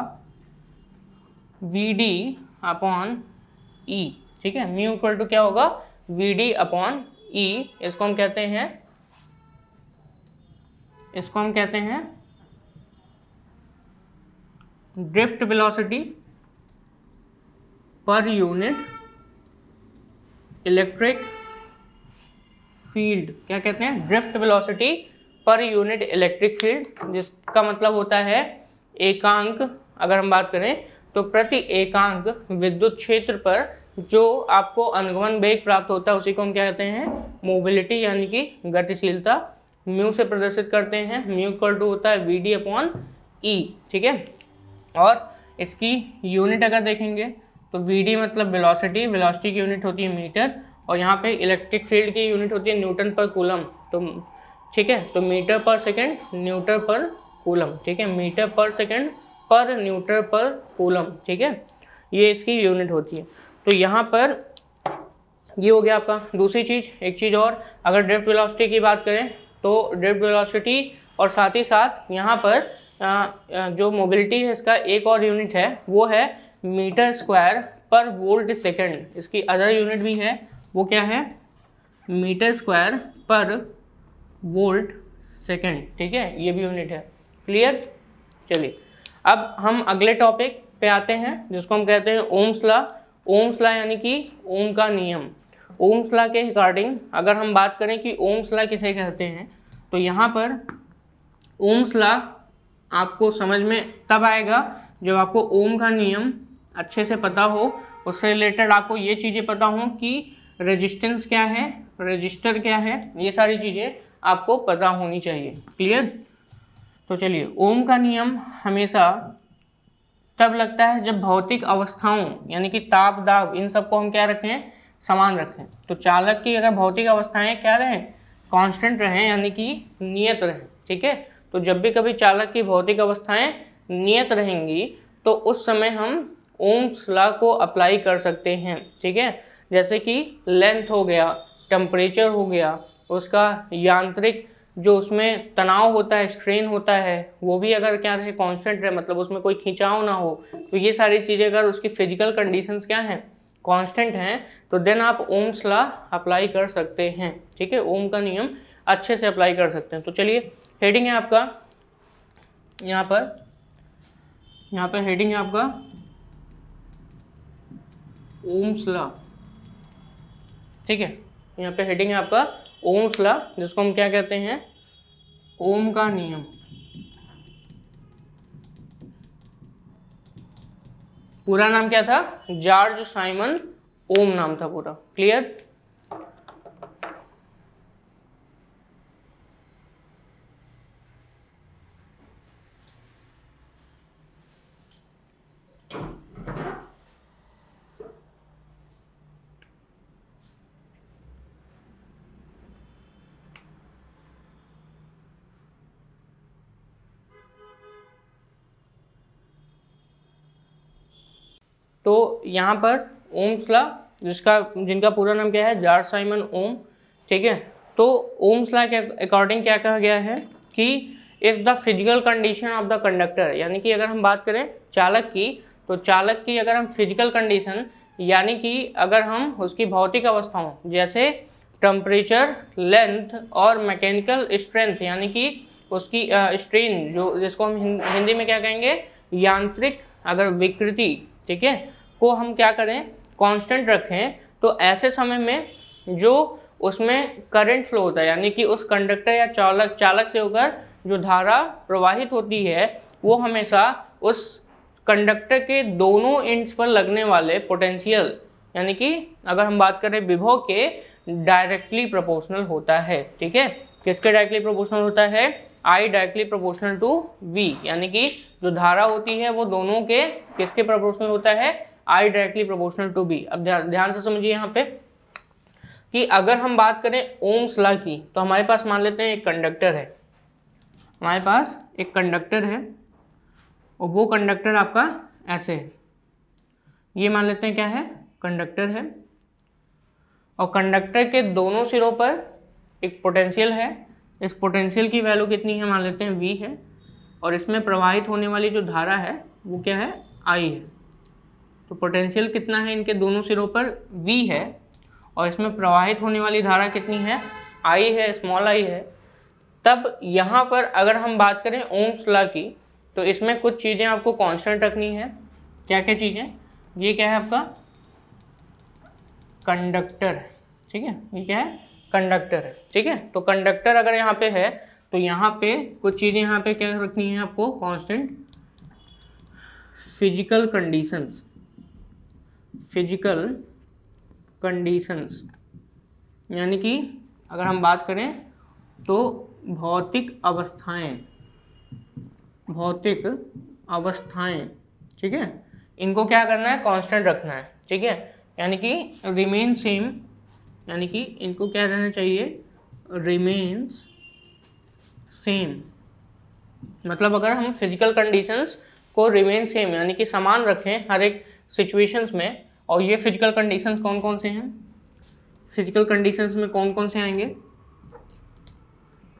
वी अपॉन ई, ठीक है। म्यू इक्वल टू क्या होगा, वी अपॉन ई। इसको हम कहते हैं drift velocity per unit electric field. क्या कहते हैं, drift velocity per unit electric field, जिसका मतलब होता है एकांक। अगर हम बात करें तो प्रति एकांक विद्युत क्षेत्र पर जो आपको अनुगमन वेग प्राप्त होता है उसी को हम क्या कहते हैं, मोबिलिटी, यानी कि गतिशीलता। म्यू से प्रदर्शित करते हैं, म्यू इक्वल टू होता है वी डी अपॉन ई, ठीक है। और इसकी यूनिट अगर देखेंगे तो वी डी मतलब वेलोसिटी, वेलोसिटी की यूनिट होती है मीटर, और यहाँ पे इलेक्ट्रिक फील्ड की यूनिट होती है न्यूटन पर कूलम। तो ठीक है, तो मीटर पर सेकेंड न्यूटन पर कूलम, ठीक है, मीटर पर सेकेंड पर न्यूटन पर कूलम, ठीक है, ये इसकी यूनिट होती है। तो यहाँ पर ये हो गया आपका। दूसरी चीज़, एक चीज़ और, अगर ड्रिफ्ट वेलोसिटी की बात करें तो ड्रिफ्ट वेलोसिटी और साथ ही साथ यहाँ पर जो मोबिलिटी है इसका एक और यूनिट है, वो है मीटर स्क्वायर पर वोल्ट सेकेंड। इसकी अदर यूनिट भी है, वो क्या है, मीटर स्क्वायर पर वोल्ट सेकेंड, ठीक है, ये भी यूनिट है। क्लियर। चलिए अब हम अगले टॉपिक पे आते हैं जिसको हम कहते हैं ओम्स लॉ। ओम्स लॉ यानी कि ओम का नियम। ओम्स लॉ के अकॉर्डिंग अगर हम बात करें कि ओम्स लॉ किसे कहते हैं, तो यहाँ पर ओम्स लॉ आपको समझ में तब आएगा जब आपको ओम का नियम अच्छे से पता हो, उससे रिलेटेड आपको ये चीज़ें पता हो कि रेजिस्टेंस क्या है, रजिस्टर क्या है, ये सारी चीज़ें आपको पता होनी चाहिए। क्लियर। तो चलिए, ओम का नियम हमेशा तब लगता है जब भौतिक अवस्थाओं यानी कि ताप, दाब, इन सबको हम क्या रखें, समान रखें। तो चालक की अगर भौतिक अवस्थाएं क्या रहें, कांस्टेंट रहें, यानी कि नियत रहें, ठीक है। तो जब भी कभी चालक की भौतिक अवस्थाएं नियत रहेंगी तो उस समय हम ओम्स लॉ को अप्लाई कर सकते हैं, ठीक है। जैसे कि लेंथ हो गया, टेम्परेचर हो गया, उसका यांत्रिक जो उसमें तनाव होता है, स्ट्रेन होता है, वो भी अगर क्या रहे, कांस्टेंट रहे, मतलब उसमें कोई खिंचाव ना हो, तो ये सारी चीज़ें अगर उसकी फिजिकल कंडीशंस क्या हैं, कांस्टेंट हैं, तो देन आप ओम्स लॉ अप्लाई कर सकते हैं, ठीक है। ओम का नियम अच्छे से अप्लाई कर सकते हैं। तो चलिए, हेडिंग है आपका यहाँ पर हेडिंग है आपका ओम्स लॉ, ठीक है। यहाँ पे हेडिंग है आपका ओम्स लॉ, जिसको हम क्या कहते हैं, ओम का नियम। पूरा नाम क्या था, जॉर्ज साइमन ओम नाम था पूरा। क्लियर। तो यहाँ पर ओम्स लॉ, जिनका पूरा नाम क्या है, जॉर्ज साइमन ओम, ठीक है। तो ओम्स लॉ के अकॉर्डिंग क्या कहा गया है कि if the physical condition of the conductor, यानी कि अगर हम बात करें चालक की, तो चालक की अगर हम फिजिकल कंडीशन यानी कि अगर हम उसकी भौतिक अवस्थाओं जैसे टेम्परेचर, लेंथ और मैकेनिकल स्ट्रेंथ यानी कि उसकी स्ट्रेन जो जिसको हम हिंदी में क्या कहेंगे यांत्रिक अगर विकृति, ठीक है, को हम क्या करें कांस्टेंट रखें, तो ऐसे समय में जो उसमें करंट फ्लो होता है यानी कि उस कंडक्टर या चालक से होकर जो धारा प्रवाहित होती है वो हमेशा उस कंडक्टर के दोनों एंड्स पर लगने वाले पोटेंशियल यानी कि अगर हम बात करें विभव के डायरेक्टली प्रोपोर्शनल होता है। ठीक है, किसके डायरेक्टली प्रोपोर्शनल होता है? I directly proportional to V, यानी कि जो धारा होती है वो दोनों के किसके प्रोपोर्शनल होता है? I directly proportional to V। अब ध्यान से समझिए यहाँ पे कि अगर हम बात करें ओम्स लॉ की, तो हमारे पास मान लेते हैं एक कंडक्टर है, हमारे पास एक कंडक्टर है और वो कंडक्टर आपका ऐसे है, ये मान लेते हैं क्या है? कंडक्टर है, और कंडक्टर के दोनों सिरों पर एक पोटेंशियल है। इस पोटेंशियल की वैल्यू कितनी है? मान लेते हैं V है, और इसमें प्रवाहित होने वाली जो धारा है वो क्या है? I है। तो पोटेंशियल कितना है इनके दोनों सिरों पर? V है, और इसमें प्रवाहित होने वाली धारा कितनी है? I है, स्मॉल I है। तब यहाँ पर अगर हम बात करें ओम्स लॉ की, तो इसमें कुछ चीज़ें आपको कांस्टेंट रखनी है। क्या क्या चीज़ें? ये क्या है आपका? कंडक्टर, ठीक है, ये क्या है? कंडक्टर है। ठीक है, तो कंडक्टर अगर यहाँ पे है तो यहाँ पे कुछ चीज़ें यहाँ पे क्या रखनी है आपको? Constant physical conditions, physical conditions यानी कि अगर हम बात करें तो भौतिक अवस्थाएं, भौतिक अवस्थाएं, ठीक है, इनको क्या करना है? कांस्टेंट रखना है। ठीक है, यानी कि रिमेन सेम, यानी कि इनको क्या रहना चाहिए? Remains same. मतलब अगर हम फिजिकल कंडीशंस को रिमेन सेम यानी कि समान रखें हर एक सिचुएशंस में, और ये फिजिकल कंडीशंस कौन कौन से हैं? फिजिकल कंडीशंस में कौन कौन से आएंगे?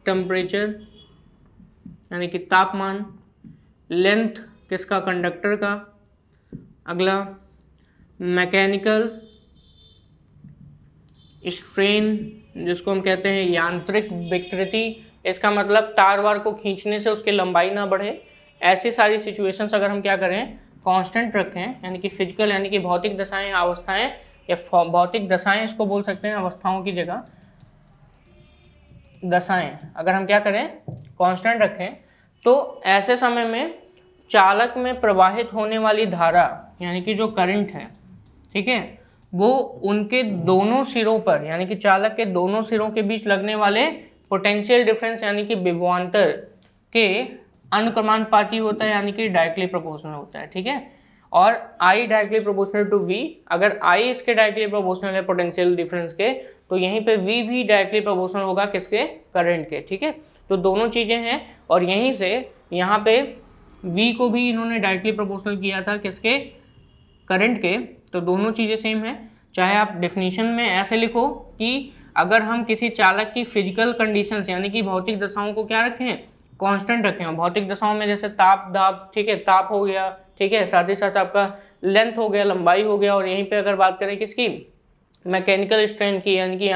टेम्परेचर यानी कि तापमान, लेंथ किसका? कंडक्टर का। अगला मैकेनिकल स्ट्रेन जिसको हम कहते हैं यांत्रिक विकृति, इसका मतलब तार वार को खींचने से उसकी लंबाई ना बढ़े। ऐसी सारी सिचुएशंस अगर हम क्या करें? कांस्टेंट रखें, यानी कि फिजिकल यानी कि भौतिक दशाएं, अवस्थाएं, या भौतिक दशाएं इसको बोल सकते हैं, अवस्थाओं की जगह दशाएं अगर हम क्या करें? कांस्टेंट रखें, तो ऐसे समय में चालक में प्रवाहित होने वाली धारा यानी कि जो करंट है, ठीक है, वो उनके दोनों सिरों पर यानी कि चालक के दोनों सिरों के बीच लगने वाले पोटेंशियल डिफरेंस यानी कि विभवांतर के अनुक्रमानुपाती होता है, यानी कि डायरेक्टली प्रोपोर्शनल होता है। ठीक है, और I directly proportional to V, अगर I इसके डायरेक्टली प्रोपोर्शनल है पोटेंशियल डिफरेंस के, तो यहीं पे V भी डायरेक्टली प्रोपोर्शनल होगा किसके? करंट के। ठीक है, तो दोनों चीज़ें हैं, और यहीं से यहाँ पे V को भी इन्होंने डायरेक्टली प्रोपोर्शनल किया था किसके? करंट के। तो दोनों चीज़ें सेम हैं। चाहे आप डेफिनेशन में ऐसे लिखो कि अगर हम किसी चालक की फिजिकल कंडीशंस यानी कि भौतिक दशाओं को क्या रखें? कांस्टेंट रखें। और भौतिक दशाओं में जैसे ताप, दाब, ठीक है, ताप हो गया, ठीक है, साथ ही साथ आपका लेंथ हो गया, लंबाई हो गया, और यहीं पे अगर बात करें किसकी? मैकेनिकल स्ट्रेन की यानी कि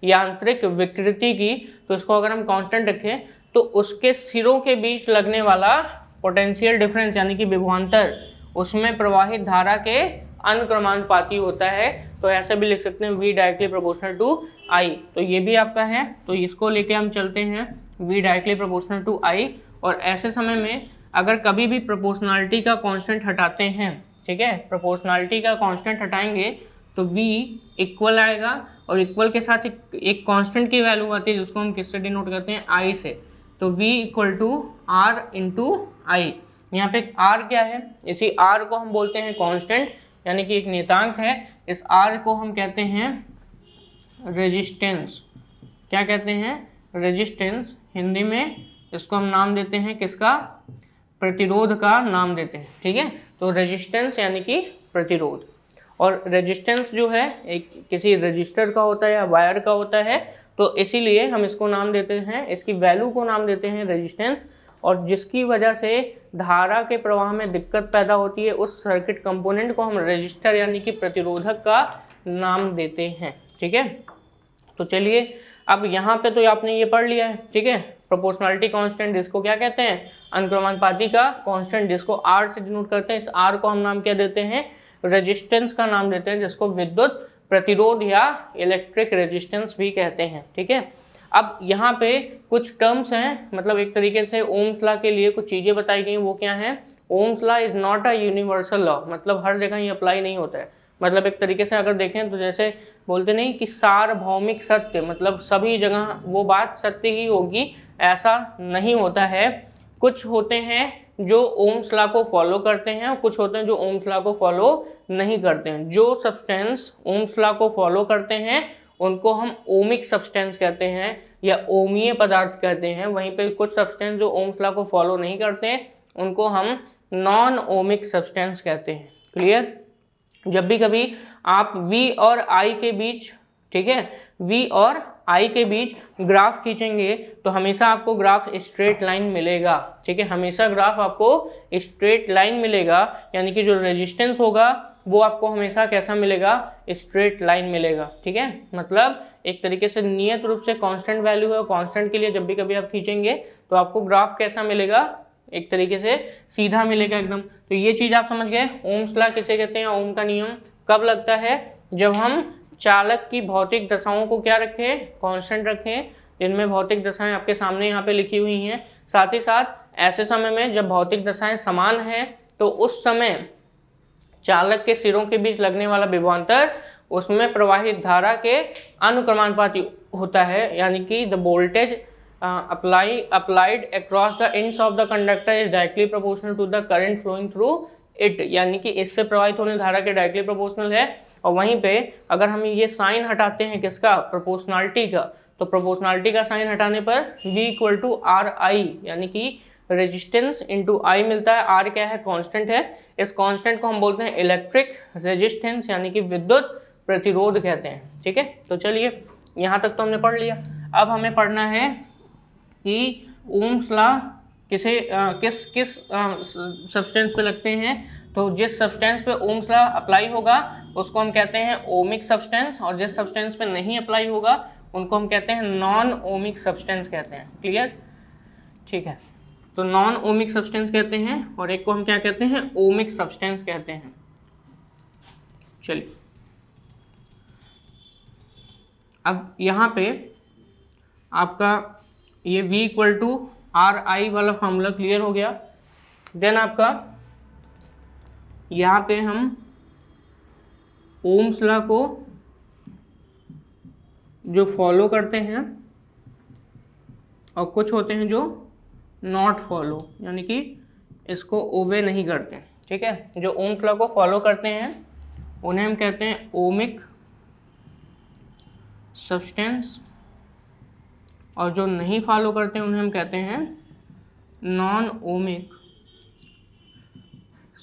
यांत्रिक विकृति की, तो इसको अगर हम कांस्टेंट रखें तो उसके सिरों के बीच लगने वाला पोटेंशियल डिफरेंस यानी कि विभवांतर, उसमें प्रवाहित धारा के अनुक्रमानुपाती होता है। तो ऐसे भी लिख सकते हैं V directly proportional to I। तो ये भी आपका है, तो इसको लेके हम चलते हैं V directly proportional to I। और ऐसे समय में अगर कभी भी प्रोपोर्शनलिटी का कांस्टेंट हटाते हैं, ठीक है, प्रोपोर्शनलिटी का कांस्टेंट हटाएंगे तो V इक्वल आएगा, और इक्वल के साथ एक कांस्टेंट की वैल्यू आती है जिसको हम किससे डिनोट करते हैं? I से। तो V equal to R into I। यहाँ पे R क्या है? इसी R को हम बोलते हैं कांस्टेंट, यानी कि एक नियतांक है। इस R को हम कहते हैं रेजिस्टेंस। क्या कहते हैं? रेजिस्टेंस। हिंदी में इसको हम नाम देते हैं किसका? प्रतिरोध का नाम देते हैं। ठीक है, तो रेजिस्टेंस यानी कि प्रतिरोध। और रेजिस्टेंस जो है एक किसी रजिस्टर का होता है या वायर का होता है, तो इसीलिए हम इसको नाम देते हैं, इसकी वैल्यू को नाम देते हैं रेजिस्टेंस। और जिसकी वजह से धारा के प्रवाह में दिक्कत पैदा होती है, उस सर्किट कंपोनेंट को हम रेजिस्टर यानी कि प्रतिरोधक का नाम देते हैं। ठीक है, तो चलिए अब यहाँ पे तो आपने ये पढ़ लिया है। ठीक है, प्रोपोर्शनलिटी कांस्टेंट जिसको क्या कहते हैं, अनुक्रमानुपाती का कांस्टेंट जिसको R से डिनोट करते हैं, इस R को हम नाम क्या देते हैं, रेजिस्टेंस का नाम देते हैं, जिसको विद्युत प्रतिरोध या इलेक्ट्रिक रेजिस्टेंस भी कहते हैं। ठीक है, अब यहाँ पे कुछ टर्म्स हैं, मतलब एक तरीके से ओम्स लॉ के लिए कुछ चीज़ें बताई गई, वो क्या हैं, Ohm's law is not a universal law, मतलब हर जगह ये अप्लाई नहीं होता है। मतलब एक तरीके से अगर देखें तो जैसे बोलते नहीं कि सार्वभौमिक सत्य, मतलब सभी जगह वो बात सत्य ही होगी, ऐसा नहीं होता है। कुछ होते हैं जो ओम्स लॉ को फॉलो करते हैं और कुछ होते हैं जो ओम्स लॉ को फॉलो नहीं करते हैं। जो सब्सटेंस ओम्स लॉ को फॉलो करते हैं उनको हम ओमिक सब्सटेंस कहते हैं या ओमीय पदार्थ कहते हैं। वहीं पे कुछ सब्सटेंस जो ओम्स लॉ को फॉलो नहीं करते हैं उनको हम नॉन ओमिक सब्सटेंस कहते हैं। क्लियर? जब भी कभी आप V और I के बीच, ठीक है, V और I के बीच ग्राफ खींचेंगे तो हमेशा आपको ग्राफ स्ट्रेट लाइन मिलेगा। ठीक है, हमेशा ग्राफ आपको स्ट्रेट लाइन मिलेगा, यानी कि जो रेजिस्टेंस होगा वो आपको हमेशा कैसा मिलेगा, स्ट्रेट लाइन मिलेगा। ठीक है, मतलब एक तरीके से नियत रूप से कांस्टेंट वैल्यू है, कांस्टेंट के लिए जब भी कभी आप खींचेंगे तो आपको ग्राफ कैसा मिलेगा, एक तरीके से सीधा मिलेगा एकदम। तो ये चीज़ आप समझ गए। ओम्स लॉ किसे कहते हैं, ओम का नियम कब लगता है, जब हम चालक की भौतिक दशाओं को क्या रखें, कांस्टेंट रखें, जिनमें भौतिक दशाएं आपके सामने यहाँ पे लिखी हुई हैं। साथ ही साथ ऐसे समय में जब भौतिक दशाएं समान हैं तो उस समय चालक के सिरों के बीच लगने वाला विभवांतर उसमें प्रवाहित धारा के अनुक्रमानुपाती होता है, यानी कि the voltage applied across the ends of the conductor is directly proportional to the current flowing through it, यानी कि इससे प्रवाहित होने धारा के डायरेक्टली प्रोपोर्शनल है। और वहीं पे अगर हम ये साइन हटाते हैं किसका, प्रोपोर्शनलिटी का, तो प्रोपोर्शनलिटी का साइन हटाने पर V equal to R I, यानी कि रेजिस्टेंस इंटू आई मिलता है। R क्या है, कांस्टेंट है। इस कांस्टेंट को हम बोलते हैं इलेक्ट्रिक रेजिस्टेंस, यानी कि विद्युत प्रतिरोध कहते हैं। ठीक है, तो चलिए यहाँ तक तो हमने पढ़ लिया। अब हमें पढ़ना है कि ओम्स लॉ किस सब्सटेंस पे लगते हैं। तो जिस सब्सटेंस पे ओम्स लॉ अप्लाई होगा उसको हम कहते हैं ओमिक सब्सटेंस, और जिस सब्सटेंस पे नहीं अप्लाई होगा उनको हम कहते हैं नॉन ओमिक सब्सटेंस कहते हैं। क्लियर? ठीक है, तो नॉन ओमिक सब्सटेंस कहते हैं और एक को हम क्या कहते हैं, ओमिक सब्सटेंस कहते हैं। चलिए अब यहाँ पे आपका ये V equal to R I वाला फॉर्मूला क्लियर हो गया। देन आपका यहाँ पे हम ओम्स लॉ को जो फॉलो करते हैं और कुछ होते हैं जो नॉट फॉलो, यानी कि इसको ओबे नहीं करते। ठीक है, जो ओम्स लॉ को फॉलो करते हैं उन्हें हम कहते हैं ओमिक सब्सटेंस, और जो नहीं फॉलो करते हैं उन्हें हम कहते हैं नॉन ओमिक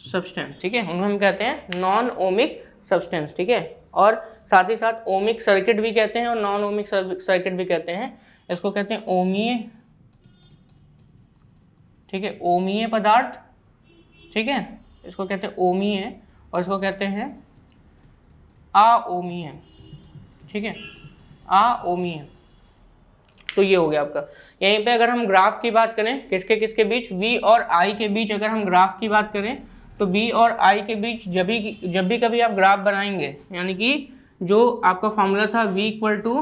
सब्सटेंस। ठीक है, उन्हें हम कहते हैं नॉन ओमिक सब्सटेंस। ठीक है, और साथ ही साथ ओमिक सर्किट भी कहते हैं और नॉन ओमिक सर्किट भी कहते हैं। इसको कहते हैं ओमीय, ठीक है, ओमीय पदार्थ। ठीक है, इसको कहते हैं ओमीय और इसको कहते हैं अओमीय। ठीक है, अओमीय। तो ये हो गया आपका। यहीं पे अगर हम ग्राफ की बात करें, किसके किसके बीच, V और I के बीच अगर हम ग्राफ की बात करें तो V और I के बीच जब भी कभी आप ग्राफ बनाएंगे, यानी कि जो आपका फॉर्मूला था V equal to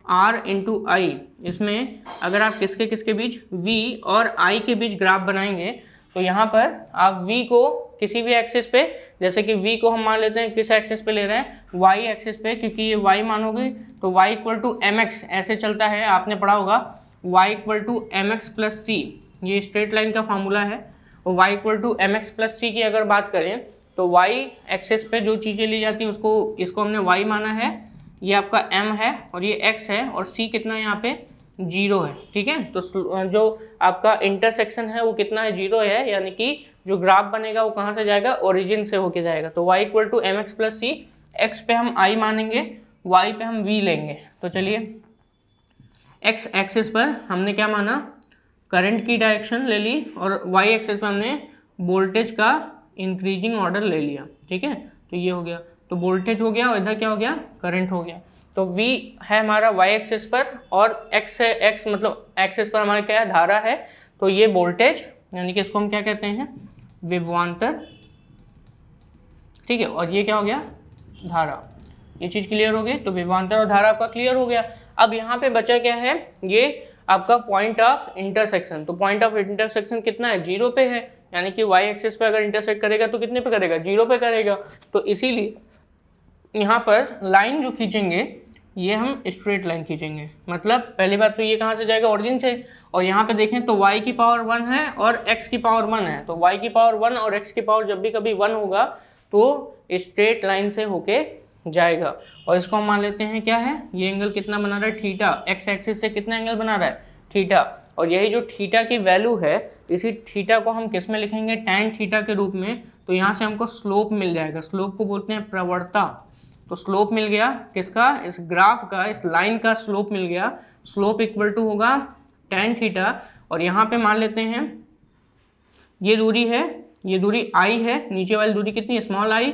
R into I, इसमें अगर आप किसके किसके बीच, V और I के बीच ग्राफ बनाएंगे तो यहाँ पर आप V को किसी भी एक्सिस पे, जैसे कि V को हम मान लेते हैं किस एक्सिस पे ले रहे हैं, Y एक्सिस पे, क्योंकि ये Y मानोगे तो Y इक्वल टू mx ऐसे चलता है, आपने पढ़ा होगा Y equal to mx plus C, ये स्ट्रेट लाइन का फार्मूला है। और Y equal to mx plus C की अगर बात करें तो Y एक्सिस पे जो चीज़ें ली जाती हैं इसको हमने Y माना है, ये आपका m है और ये x है और c कितना है यहाँ पे 0 है। ठीक है, तो जो आपका इंटरसेक्शन है वो कितना है, 0 है, यानी कि जो ग्राफ बनेगा वो कहाँ से जाएगा, ओरिजिन से होके जाएगा। तो y equal to M X plus C, X पे हम i मानेंगे, y पे हम v लेंगे। तो चलिए x एक्सिस पर हमने क्या माना, करंट की डायरेक्शन ले ली और वाई एक्सेस में हमने वोल्टेज का इंक्रीजिंग ऑर्डर ले लिया, ठीक है। तो ये हो गया, तो वोल्टेज हो गया और इधर क्या हो गया, करंट हो गया। तो V है हमारा वाई एक्सेस पर और X है, X मतलब एक्सेस पर हमारा क्या है, धारा है। तो ये वोल्टेज यानी कि इसको हम क्या कहते हैं, विभवांतर, ठीक है। और ये क्या हो गया, धारा। ये चीज़ क्लियर हो गई। तो विभवांतर और धारा आपका क्लियर हो गया। अब यहाँ पे बचा क्या है, ये आपका पॉइंट ऑफ इंटरसेक्शन। तो पॉइंट ऑफ इंटरसेक्शन कितना है, 0 पे है, यानी कि वाई एक्सिस पे अगर इंटरसेक्ट करेगा तो कितने पे करेगा, 0 पे करेगा। तो इसीलिए यहाँ पर लाइन जो खींचेंगे ये हम स्ट्रेट लाइन खींचेंगे। मतलब पहली बात तो ये कहाँ से जाएगा, ओरिजिन से। और यहाँ पे देखें तो y की पावर 1 है और x की पावर 1 है। तो y की पावर 1 और x की पावर जब भी कभी 1 होगा तो स्ट्रेट लाइन से होके जाएगा। और इसको हम मान लेते हैं क्या है, ये एंगल कितना बना रहा है, थीटा। एक्स एक्सिस से कितना एंगल बना रहा है, थीटा। और यही जो थीटा की वैल्यू है, इसी थीटा को हम किस में लिखेंगे, टैन थीटा के रूप में। तो यहाँ से हमको स्लोप मिल जाएगा, स्लोप को बोलते हैं प्रवणता। तो स्लोप मिल गया किसका, इस ग्राफ का, इस लाइन का स्लोप मिल गया। स्लोप इक्वल टू होगा टैन थीटा। और यहाँ पे मान लेते हैं ये दूरी है, ये दूरी i है, नीचे वाली दूरी कितनी है, स्मॉल i,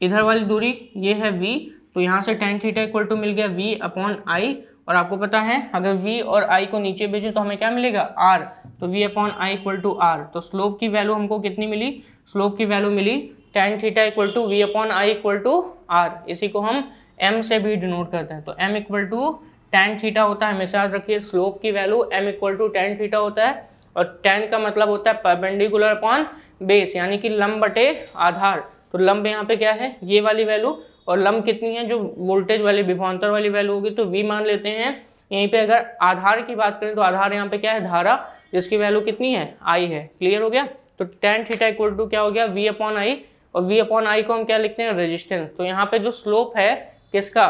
इधर वाली दूरी ये है v। तो यहाँ से टैन थीटा इक्वल टू मिल गया v अपॉन i। और आपको पता है अगर v और i को नीचे भेजें तो हमें क्या मिलेगा, r। तो v upon i equal to r। तो स्लोप की वैल्यू हमको कितनी मिली, स्लोप की वैल्यू मिली tan theta equal to v upon i equal to r। इसी को हम m से भी डिनोट करते हैं। तो m equal to tan theta होता है, हमेशा याद रखिए स्लोप की value m equal to tan theta होता है। और टैन का मतलब होता है परपेंडिकुलर अपॉन बेस, यानी कि लंब बटे आधार। तो लंब यहाँ पे क्या है, ये वाली वैल्यू, और लंब कितनी है, जो वोल्टेज वाली विभवांतर वाली वैल्यू होगी तो v मान लेते हैं। यहीं पे अगर आधार की बात करें तो आधार यहाँ पे क्या है, धारा, जिसकी वैल्यू कितनी है, i है। क्लियर हो गया। तो टैन थीटा इक्वल टू क्या हो गया, v अपॉन i। और v अपॉन i को हम क्या लिखते हैं, रेजिस्टेंस। तो यहाँ पे जो स्लोप है किसका,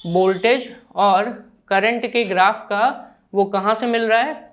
वोल्टेज और करंट के ग्राफ का, वो कहाँ से मिल रहा है,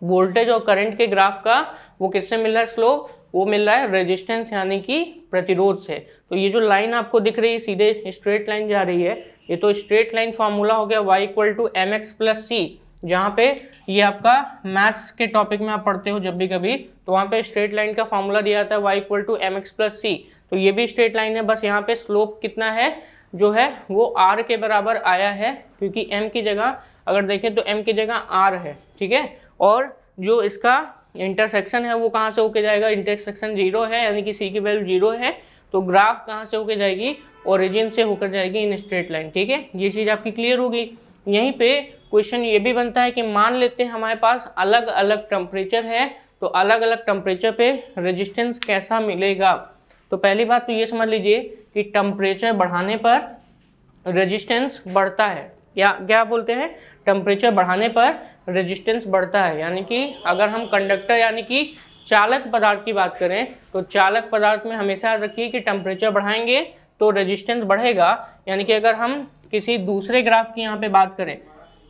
वोल्टेज और करंट के ग्राफ का वो किससे मिल रहा है, स्लोप, वो मिल रहा है रेजिस्टेंस यानी कि प्रतिरोध से। तो ये जो लाइन आपको दिख रही है सीधे स्ट्रेट लाइन जा रही है, ये तो स्ट्रेट लाइन फॉर्मूला हो गया y equal to M X plus C. जहाँ पे ये आपका मैथ्स के टॉपिक में आप पढ़ते हो जब भी कभी, तो वहाँ पे स्ट्रेट लाइन का फॉर्मूला दिया जाता है y equal to M X plus C. तो ये भी स्ट्रेट लाइन है, बस यहाँ पे स्लोप कितना है, जो है वो r के बराबर आया है, क्योंकि m की जगह अगर देखें तो m की जगह r है, ठीक है। और जो इसका इंटरसेक्शन है वो कहाँ से होके जाएगा, इंटरसेक्शन 0 है, यानी कि c की वैल्यू 0 है। तो ग्राफ कहाँ से होके जाएगी, ओरिजिन से होकर जाएगी इन स्ट्रेट लाइन, ठीक है। ये चीज़ आपकी क्लियर हो गई। यहीं पे क्वेश्चन ये भी बनता है कि मान लेते हैं हमारे पास अलग अलग टेम्परेचर है, तो अलग अलग टेम्परेचर पे रेजिस्टेंस कैसा मिलेगा। तो पहली बात तो ये समझ लीजिए कि टेम्परेचर बढ़ाने पर रेजिस्टेंस बढ़ता है, या क्या बोलते हैं, टेम्परेचर बढ़ाने पर रेजिस्टेंस बढ़ता है। यानी कि अगर हम कंडक्टर यानी कि चालक पदार्थ की बात करें तो चालक पदार्थ में हमेशा याद रखिए कि टेम्परेचर बढ़ाएंगे तो रेजिस्टेंस बढ़ेगा। यानी कि अगर हम किसी दूसरे ग्राफ की यहाँ पे बात करें,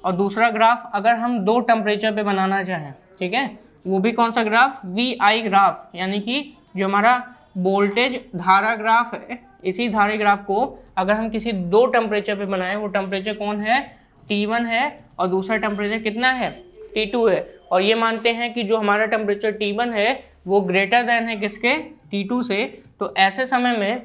और दूसरा ग्राफ अगर हम 2 टेम्परेचर पे बनाना चाहें, ठीक है, वो भी कौन सा ग्राफ, VI ग्राफ, यानी कि जो हमारा वोल्टेज धारा ग्राफ है, इसी धारा ग्राफ को अगर हम किसी 2 टेम्परेचर पे बनाएं, वो टेम्परेचर कौन है, T1 है, और दूसरा टेम्परेचर कितना है, T2 है। और ये मानते हैं कि जो हमारा टेम्परेचर T1 है वो ग्रेटर देन है किसके, T2 से। तो ऐसे समय में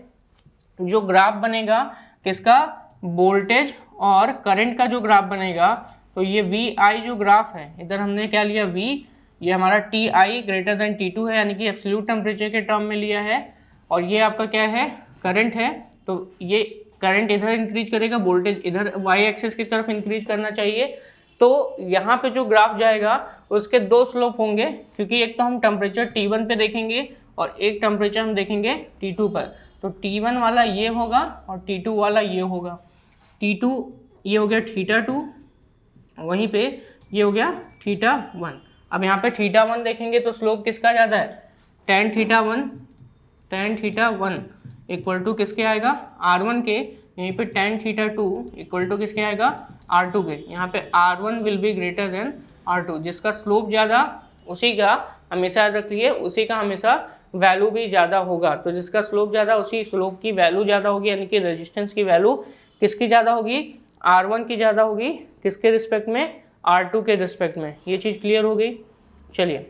जो ग्राफ बनेगा किसका, वोल्टेज और करंट का जो ग्राफ बनेगा, तो ये VI जो ग्राफ है, इधर हमने क्या लिया V, ये हमारा TI ग्रेटर देन T2 है, यानी कि एब्सोल्यूट टेम्परेचर के टर्म में लिया है। और ये आपका क्या है, करंट है। तो ये करंट इधर इंक्रीज करेगा, वोल्टेज इधर y एक्सिस की तरफ इंक्रीज करना चाहिए। तो यहाँ पे जो ग्राफ जाएगा उसके 2 स्लोप होंगे, क्योंकि एक तो हम टेम्परेचर T1 पे देखेंगे और एक टेम्परेचर हम देखेंगे T2 पर। तो T1 वाला ये होगा और T2 वाला ये होगा। T2 ये हो गया θ2, वहीं पे ये हो गया θ1। अब यहाँ पे θ1 देखेंगे तो स्लोप किसका ज़्यादा है, tan θ1 इक्वल टू किसके आएगा, R1 के। यहीं पे tan θ2 इक्वल टू किसके आएगा, R2 के। यहाँ पे R1 will be greater than R2, जिसका स्लोप ज़्यादा उसी का हमेशा याद रखिए, उसी का हमेशा वैल्यू भी ज़्यादा होगा। तो जिसका स्लोप ज़्यादा उसी स्लोप की वैल्यू ज़्यादा होगी, यानी कि रेजिस्टेंस की वैल्यू किसकी ज़्यादा होगी, R1 की ज़्यादा होगी, किसके रिस्पेक्ट में, R2 के रिस्पेक्ट में। ये चीज़ क्लियर हो गई। चलिए,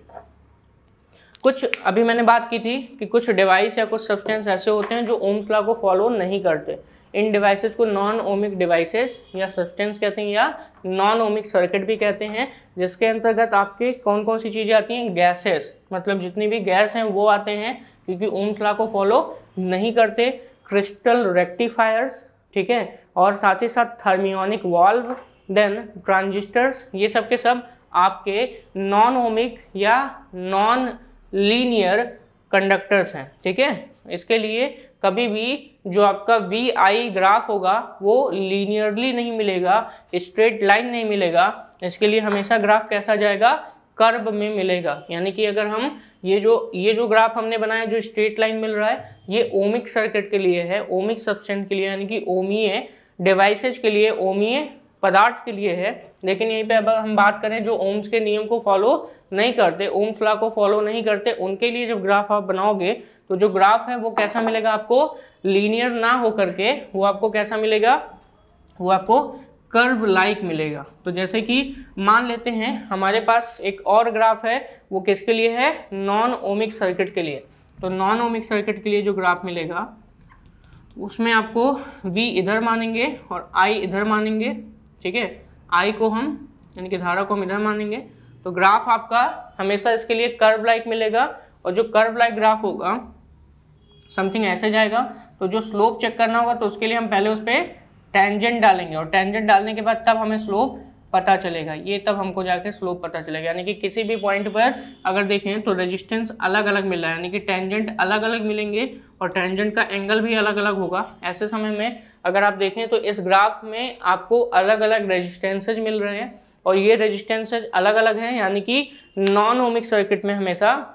कुछ अभी मैंने बात की थी कि कुछ डिवाइस या कुछ सब्सटेंस ऐसे होते हैं जो ओम्स लॉ को फॉलो नहीं करते। इन डिवाइसेस को नॉन ओमिक डिवाइसेस या सब्सटेंस कहते हैं, या नॉन ओमिक सर्किट भी कहते हैं, जिसके अंतर्गत आपके कौन कौन सी चीज़ें आती हैं, गैसेस, मतलब जितनी भी गैस हैं वो आते हैं क्योंकि ओम्स लॉ को फॉलो नहीं करते। क्रिस्टल रेक्टिफायर्स, ठीक है, और साथ ही साथ थर्मियोनिक वाल्व, देन ट्रांजिस्टर्स, ये सब के सब आपके नॉन ओमिक या नॉन लीनियर कंडक्टर्स हैं, ठीक है। इसके लिए कभी भी जो आपका वी आई ग्राफ होगा वो लीनियरली नहीं मिलेगा, स्ट्रेट लाइन नहीं मिलेगा। इसके लिए हमेशा ग्राफ कैसा जाएगा, कर्व में मिलेगा। यानी कि अगर हम ये जो ग्राफ हमने बनाया जो स्ट्रेट लाइन मिल रहा है, ये ओमिक सर्किट के लिए है, ओमिक सब्सटेंस के लिए, यानी कि ओमीय डिवाइसेज के लिए, ओमीय पदार्थ के लिए है। लेकिन यहीं पे अब हम बात करें जो ओम्स के नियम को फॉलो नहीं करते, ओम्स लॉ को फॉलो नहीं करते, उनके लिए जब ग्राफ आप बनाओगे तो जो ग्राफ है वो कैसा मिलेगा आपको, लीनियर ना हो करके वो आपको कैसा मिलेगा, वो आपको कर्व लाइक मिलेगा। तो जैसे कि मान लेते हैं हमारे पास एक और ग्राफ है, वो किसके लिए है, नॉन ओमिक सर्किट के लिए। तो नॉन ओमिक सर्किट के लिए जो ग्राफ मिलेगा उसमें आपको V इधर मानेंगे और I इधर मानेंगे, ठीक है। I को हम यानी कि धारा को हम इधर मानेंगे, तो ग्राफ आपका हमेशा इसके लिए कर्व लाइक मिलेगा। और जो कर्व लाइक ग्राफ होगा समथिंग ऐसे जाएगा। तो जो स्लोप चेक करना होगा तो उसके लिए हम पहले उस पर टेंजेंट डालेंगे, और टेंजेंट डालने के बाद तब हमें स्लोप पता चलेगा, ये तब हमको जाके स्लोप पता चलेगा। यानी कि किसी भी पॉइंट पर अगर देखें तो रेजिस्टेंस अलग अलग मिल रहा है, यानी कि टेंजेंट अलग अलग मिलेंगे और टेंजेंट का एंगल भी अलग अलग होगा। ऐसे समय में अगर आप देखें तो इस ग्राफ में आपको अलग अलग रेजिस्टेंसेज मिल रहे हैं, और ये रेजिस्टेंसेज अलग अलग हैं। यानी कि नॉन ओमिक सर्किट में हमेशा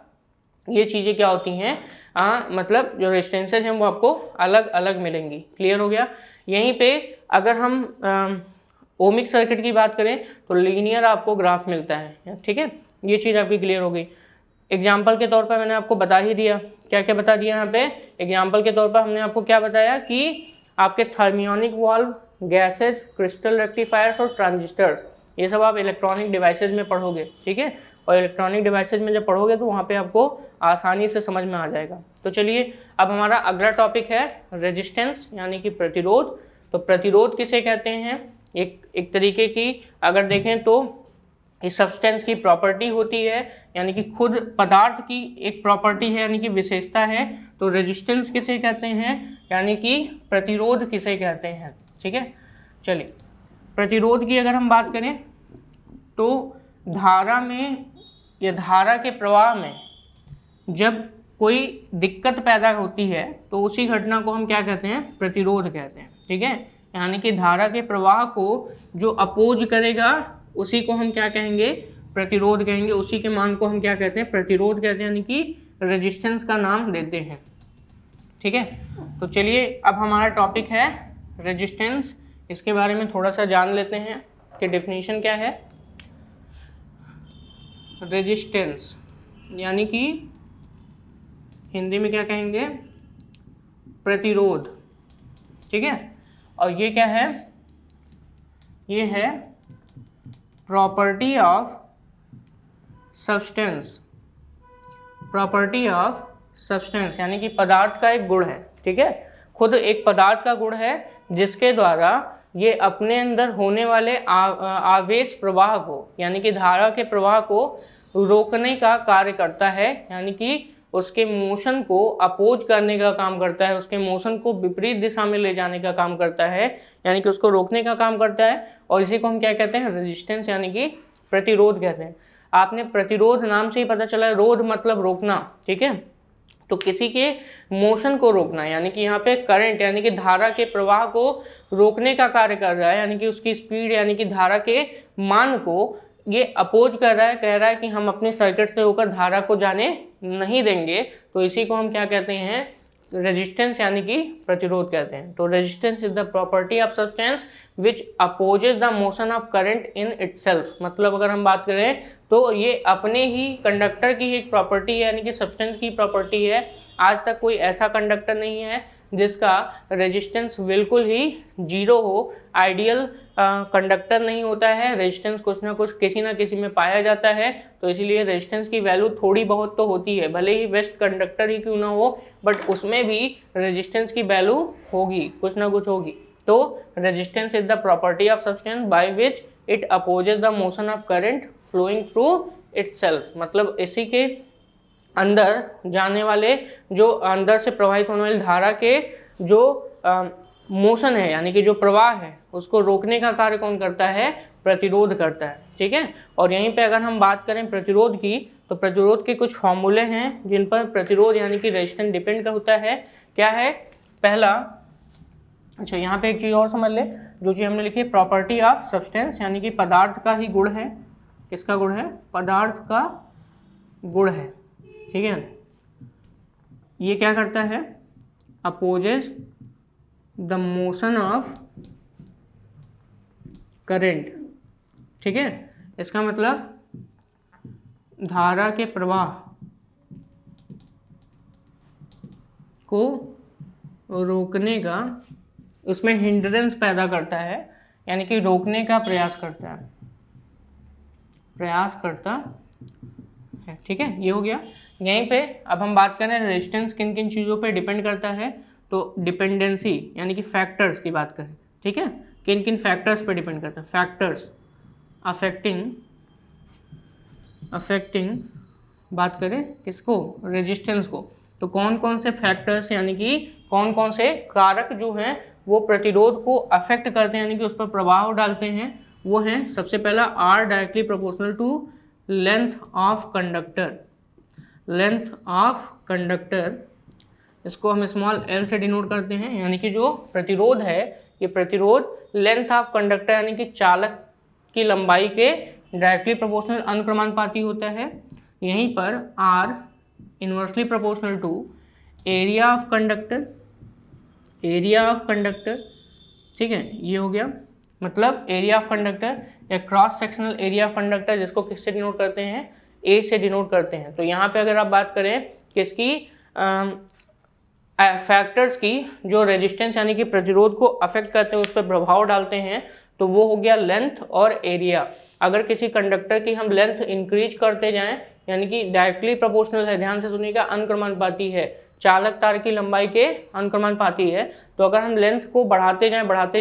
ये चीज़ें क्या होती हैं, मतलब जो रेजिस्टेंसेज हैं वो आपको अलग अलग मिलेंगी। क्लियर हो गया। यहीं पे अगर हम ओमिक सर्किट की बात करें तो लीनियर आपको ग्राफ मिलता है, ठीक है। ये चीज़ आपकी क्लियर हो गई। एग्जाम्पल के तौर पर मैंने आपको बता ही दिया, क्या क्या बता दिया यहाँ पे। एग्जाम्पल के तौर पर हमने आपको क्या बताया कि आपके thermionic valve, gases, crystal rectifiers और ट्रांजिस्टर्स, ये सब आप इलेक्ट्रॉनिक डिवाइसेज में पढ़ोगे, ठीक है। और इलेक्ट्रॉनिक डिवाइसेज में जब पढ़ोगे तो वहाँ पे आपको आसानी से समझ में आ जाएगा। तो चलिए अब हमारा अगला टॉपिक है रेजिस्टेंस, यानी कि प्रतिरोध। तो प्रतिरोध किसे कहते हैं, एक तरीके की अगर देखें तो इस सब्सटेंस की प्रॉपर्टी होती है, यानी कि खुद पदार्थ की एक प्रॉपर्टी है, यानी कि विशेषता है। तो रेजिस्टेंस किसे कहते हैं, यानी कि प्रतिरोध किसे कहते हैं, ठीक है। चलिए, प्रतिरोध की अगर हम बात करें तो धारा में या धारा के प्रवाह में जब कोई दिक्कत पैदा होती है तो उसी घटना को हम क्या कहते हैं, प्रतिरोध कहते हैं, ठीक है। यानी कि धारा के प्रवाह को जो अपोज करेगा उसी को हम क्या कहेंगे, प्रतिरोध कहेंगे। उसी के मान को हम क्या कहते हैं, प्रतिरोध कहते हैं, यानी कि रेजिस्टेंस का नाम देते हैं, ठीक है। तो चलिए अब हमारा टॉपिक है रेजिस्टेंस, इसके बारे में थोड़ा सा जान लेते हैं कि डेफिनेशन क्या है। रेजिस्टेंस यानी कि हिंदी में क्या कहेंगे, प्रतिरोध, ठीक है। और ये क्या है, ये है property of substance, property of substance यानी कि पदार्थ का एक गुण है, ठीक है। खुद एक पदार्थ का गुण है जिसके द्वारा ये अपने अंदर होने वाले आवेश प्रवाह को, यानी कि धारा के प्रवाह को रोकने का कार्य करता है, यानी कि उसके मोशन को अपोज करने का काम करता है, उसके मोशन को विपरीत दिशा में ले जाने का काम करता है, यानी कि उसको रोकने का काम करता है। और इसी को हम क्या कहते हैं, रेजिस्टेंस यानी कि प्रतिरोध कहते हैं। आपने प्रतिरोध नाम से ही पता चला है, रोध मतलब रोकना, ठीक है। तो किसी के मोशन को रोकना, यानी कि यहाँ पे करंट यानी कि धारा के प्रवाह को रोकने का कार्य कर रहा है, यानी कि उसकी स्पीड यानी कि धारा के मान को ये अपोज कर रहा है, कह रहा है कि हम अपने सर्किट से होकर धारा को जाने नहीं देंगे। तो इसी को हम क्या कहते हैं, रेजिस्टेंस यानी कि प्रतिरोध कहते हैं। तो resistance is the property of substance which opposes the motion of current in itself. मतलब अगर हम बात करें तो ये अपने ही कंडक्टर की एक प्रॉपर्टी है, यानी कि सब्सटेंस की प्रॉपर्टी है। आज तक कोई ऐसा कंडक्टर नहीं है जिसका रेजिस्टेंस बिल्कुल ही जीरो हो। आइडियल कंडक्टर नहीं होता है, रेजिस्टेंस कुछ ना कुछ किसी ना किसी में पाया जाता है, तो इसीलिए रेजिस्टेंस की वैल्यू थोड़ी बहुत तो होती है, भले ही बेस्ट कंडक्टर ही क्यों ना हो, बट उसमें भी रेजिस्टेंस की वैल्यू होगी, कुछ ना कुछ होगी। तो resistance is the property of substance by which it opposes the motion of current flowing through itself, मतलब इसी के अंदर जाने वाले, जो अंदर से प्रवाहित होने वाली धारा के जो मोशन है, यानी कि जो प्रवाह है, उसको रोकने का कार्य कौन करता है? प्रतिरोध करता है। ठीक है, और यहीं पे अगर हम बात करें प्रतिरोध की, तो प्रतिरोध के कुछ फॉर्मूले हैं जिन पर प्रतिरोध यानी कि रेजिस्टेंस डिपेंड होता है। क्या है? पहला, अच्छा यहाँ पे एक चीज़ और समझ ले, जो चीज़ हमने लिखी प्रॉपर्टी ऑफ सब्सटेंस, यानी कि पदार्थ का ही गुण है। किसका गुण है? पदार्थ का गुण है। ठीक है, ये क्या करता है? Opposes the motion of current. ठीक है, इसका मतलब धारा के प्रवाह को रोकने का, उसमें हिंड्रेंस पैदा करता है, यानी कि रोकने का प्रयास करता है, प्रयास करता है। ठीक है, ये हो गया। यहीं पे अब हम बात करें रेजिस्टेंस किन किन चीज़ों पे डिपेंड करता है, तो डिपेंडेंसी यानी कि फैक्टर्स की बात करें। ठीक है, किन किन फैक्टर्स पे डिपेंड करता है? फैक्टर्स अफेक्टिंग बात करें किसको? रेजिस्टेंस को। तो कौन कौन से फैक्टर्स यानी कि कौन कौन से कारक जो हैं वो प्रतिरोध को अफेक्ट करते हैं, यानी कि उस पर प्रभाव डालते हैं, वो हैं सबसे पहला R directly proportional to length of conductor. Length of conductor, इसको हम स्मॉल एल से डिनोट करते हैं, यानी कि जो प्रतिरोध है, ये प्रतिरोध लेंथ ऑफ कंडक्टर यानी कि चालक की लंबाई के डायरेक्टली प्रोपोर्शनल अनुक्रमानुपाती होता है। यहीं पर R inversely proportional to area of conductor, area of conductor. ठीक है, ये हो गया, मतलब एरिया ऑफ कंडक्टर या cross sectional area of conductor, जिसको किससे डिनोट करते हैं? ए से डिनोट करते हैं। तो यहाँ पे अगर आप बात करें किसकी, फैक्टर्स की जो रेजिस्टेंस यानी कि प्रतिरोध को अफेक्ट करते हैं, उस पर प्रभाव डालते हैं, तो वो हो गया लेंथ और एरिया। अगर किसी कंडक्टर की हम लेंथ इंक्रीज करते जाएं, यानी कि डायरेक्टली प्रोपोर्शनल है, ध्यान से सुनिएगा, अनुक्रमानुपाती है, चालक तार की लंबाई के अनुक्रमानुपाती है, तो अगर हम लेंथ को बढ़ाते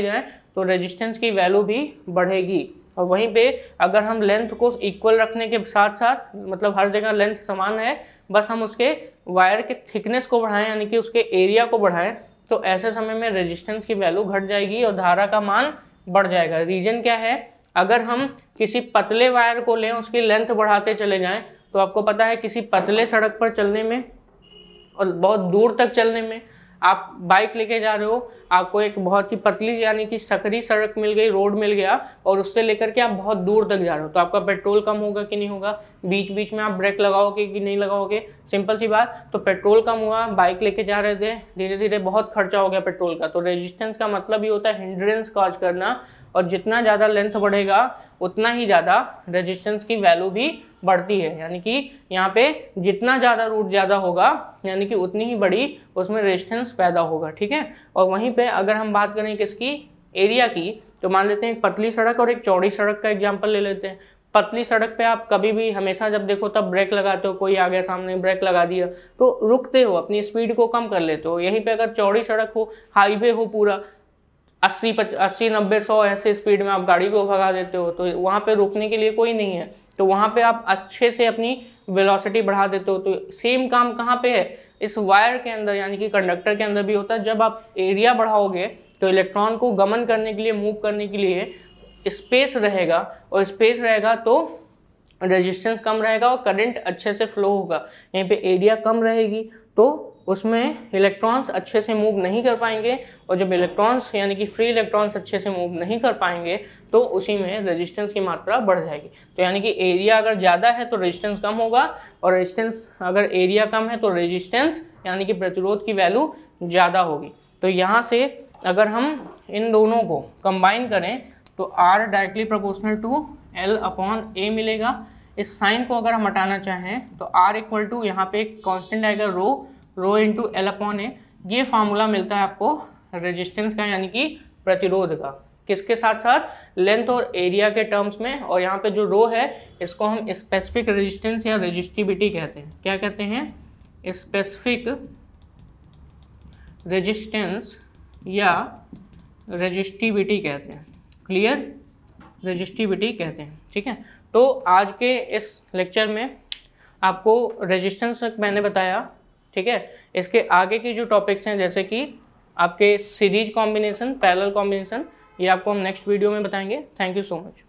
जाएं तो रेजिस्टेंस की वैल्यू भी बढ़ेगी। और वहीं पे अगर हम लेंथ को इक्वल रखने के साथ साथ, मतलब हर जगह लेंथ समान है, बस हम उसके वायर के थिकनेस को बढ़ाएं यानी कि उसके एरिया को बढ़ाएं, तो ऐसे समय में रेजिस्टेंस की वैल्यू घट जाएगी और धारा का मान बढ़ जाएगा। रीजन क्या है? अगर हम किसी पतले वायर को लें, उसकी लेंथ बढ़ाते चले जाएं, तो आपको पता है किसी पतले सड़क पर चलने में और बहुत दूर तक चलने में, आप बाइक लेके जा रहे हो, आपको एक बहुत ही पतली यानी कि सकरी सड़क मिल गई, रोड मिल गया, और उससे लेकर के आप बहुत दूर तक जा रहे हो, तो आपका पेट्रोल कम होगा कि नहीं होगा? बीच बीच में आप ब्रेक लगाओगे कि नहीं लगाओगे? सिंपल सी बात। तो पेट्रोल कम हुआ, बाइक लेके जा रहे थे, धीरे धीरे बहुत खर्चा हो गया पेट्रोल का। तो रेजिस्टेंस का मतलब ही होता है हिंड्रेंस कॉज करना, और जितना ज़्यादा लेंथ बढ़ेगा उतना ही ज़्यादा रेजिस्टेंस की वैल्यू भी बढ़ती है, यानी कि यहाँ पे जितना ज़्यादा रूट ज़्यादा होगा यानी कि उतनी ही बड़ी उसमें रेजिस्टेंस पैदा होगा। ठीक है, और वहीं पे अगर हम बात करें किसकी, एरिया की, तो मान लेते हैं एक पतली सड़क और एक चौड़ी सड़क का एग्जांपल ले लेते हैं। पतली सड़क पे आप कभी भी हमेशा जब देखो तब ब्रेक लगाते हो, कोई आ गया सामने ब्रेक लगा दिया तो रुकते हो, अपनी स्पीड को कम कर लेते हो। यहीं पे अगर चौड़ी सड़क हो, हाईवे हो पूरा, 80 90 100 ऐसे स्पीड में आप गाड़ी को भगा देते हो, तो वहाँ पे रुकने के लिए कोई नहीं है, तो वहाँ पे आप अच्छे से अपनी वेलोसिटी बढ़ा देते हो। तो सेम काम कहाँ पे है? इस वायर के अंदर यानी कि कंडक्टर के अंदर भी होता है। जब आप एरिया बढ़ाओगे तो इलेक्ट्रॉन को गमन करने के लिए, मूव करने के लिए स्पेस रहेगा, और स्पेस रहेगा तो रेजिस्टेंस कम रहेगा और करंट अच्छे से फ्लो होगा। यहीं पे एरिया कम रहेगी तो उसमें इलेक्ट्रॉन्स अच्छे से मूव नहीं कर पाएंगे, और जब इलेक्ट्रॉन्स यानी कि फ्री इलेक्ट्रॉन्स अच्छे से मूव नहीं कर पाएंगे तो उसी में रेजिस्टेंस की मात्रा बढ़ जाएगी। तो यानी कि एरिया अगर ज़्यादा है तो रेजिस्टेंस कम होगा, और रेजिस्टेंस अगर एरिया कम है तो रेजिस्टेंस यानी कि प्रतिरोध की वैल्यू ज़्यादा होगी। तो यहाँ से अगर हम इन दोनों को कंबाइन करें तो R directly proportional to L/A मिलेगा। इस साइन को अगर हम हटाना चाहें तो R इक्वल टू, यहाँ पे एक कांस्टेंट आएगा रो इंटू L/A, ये फार्मूला मिलता है आपको रेजिस्टेंस का, यानी कि प्रतिरोध का, किसके साथ साथ लेंथ और एरिया के टर्म्स में। और यहाँ पे जो रो है इसको हम स्पेसिफिक रेजिस्टेंस या रेजिस्टिविटी कहते हैं। क्या कहते हैं? स्पेसिफिक रेजिस्टेंस या रेजिस्टिविटी कहते हैं। क्लियर? रेजिस्टिविटी कहते हैं। ठीक है, तो आज के इस लेक्चर में आपको रेजिस्टेंस तक मैंने बताया। ठीक है, इसके आगे की जो टॉपिक्स हैं जैसे कि आपके सीरीज कॉम्बिनेशन, पैरेलल कॉम्बिनेशन, ये आपको हम नेक्स्ट वीडियो में बताएंगे। Thank you so much.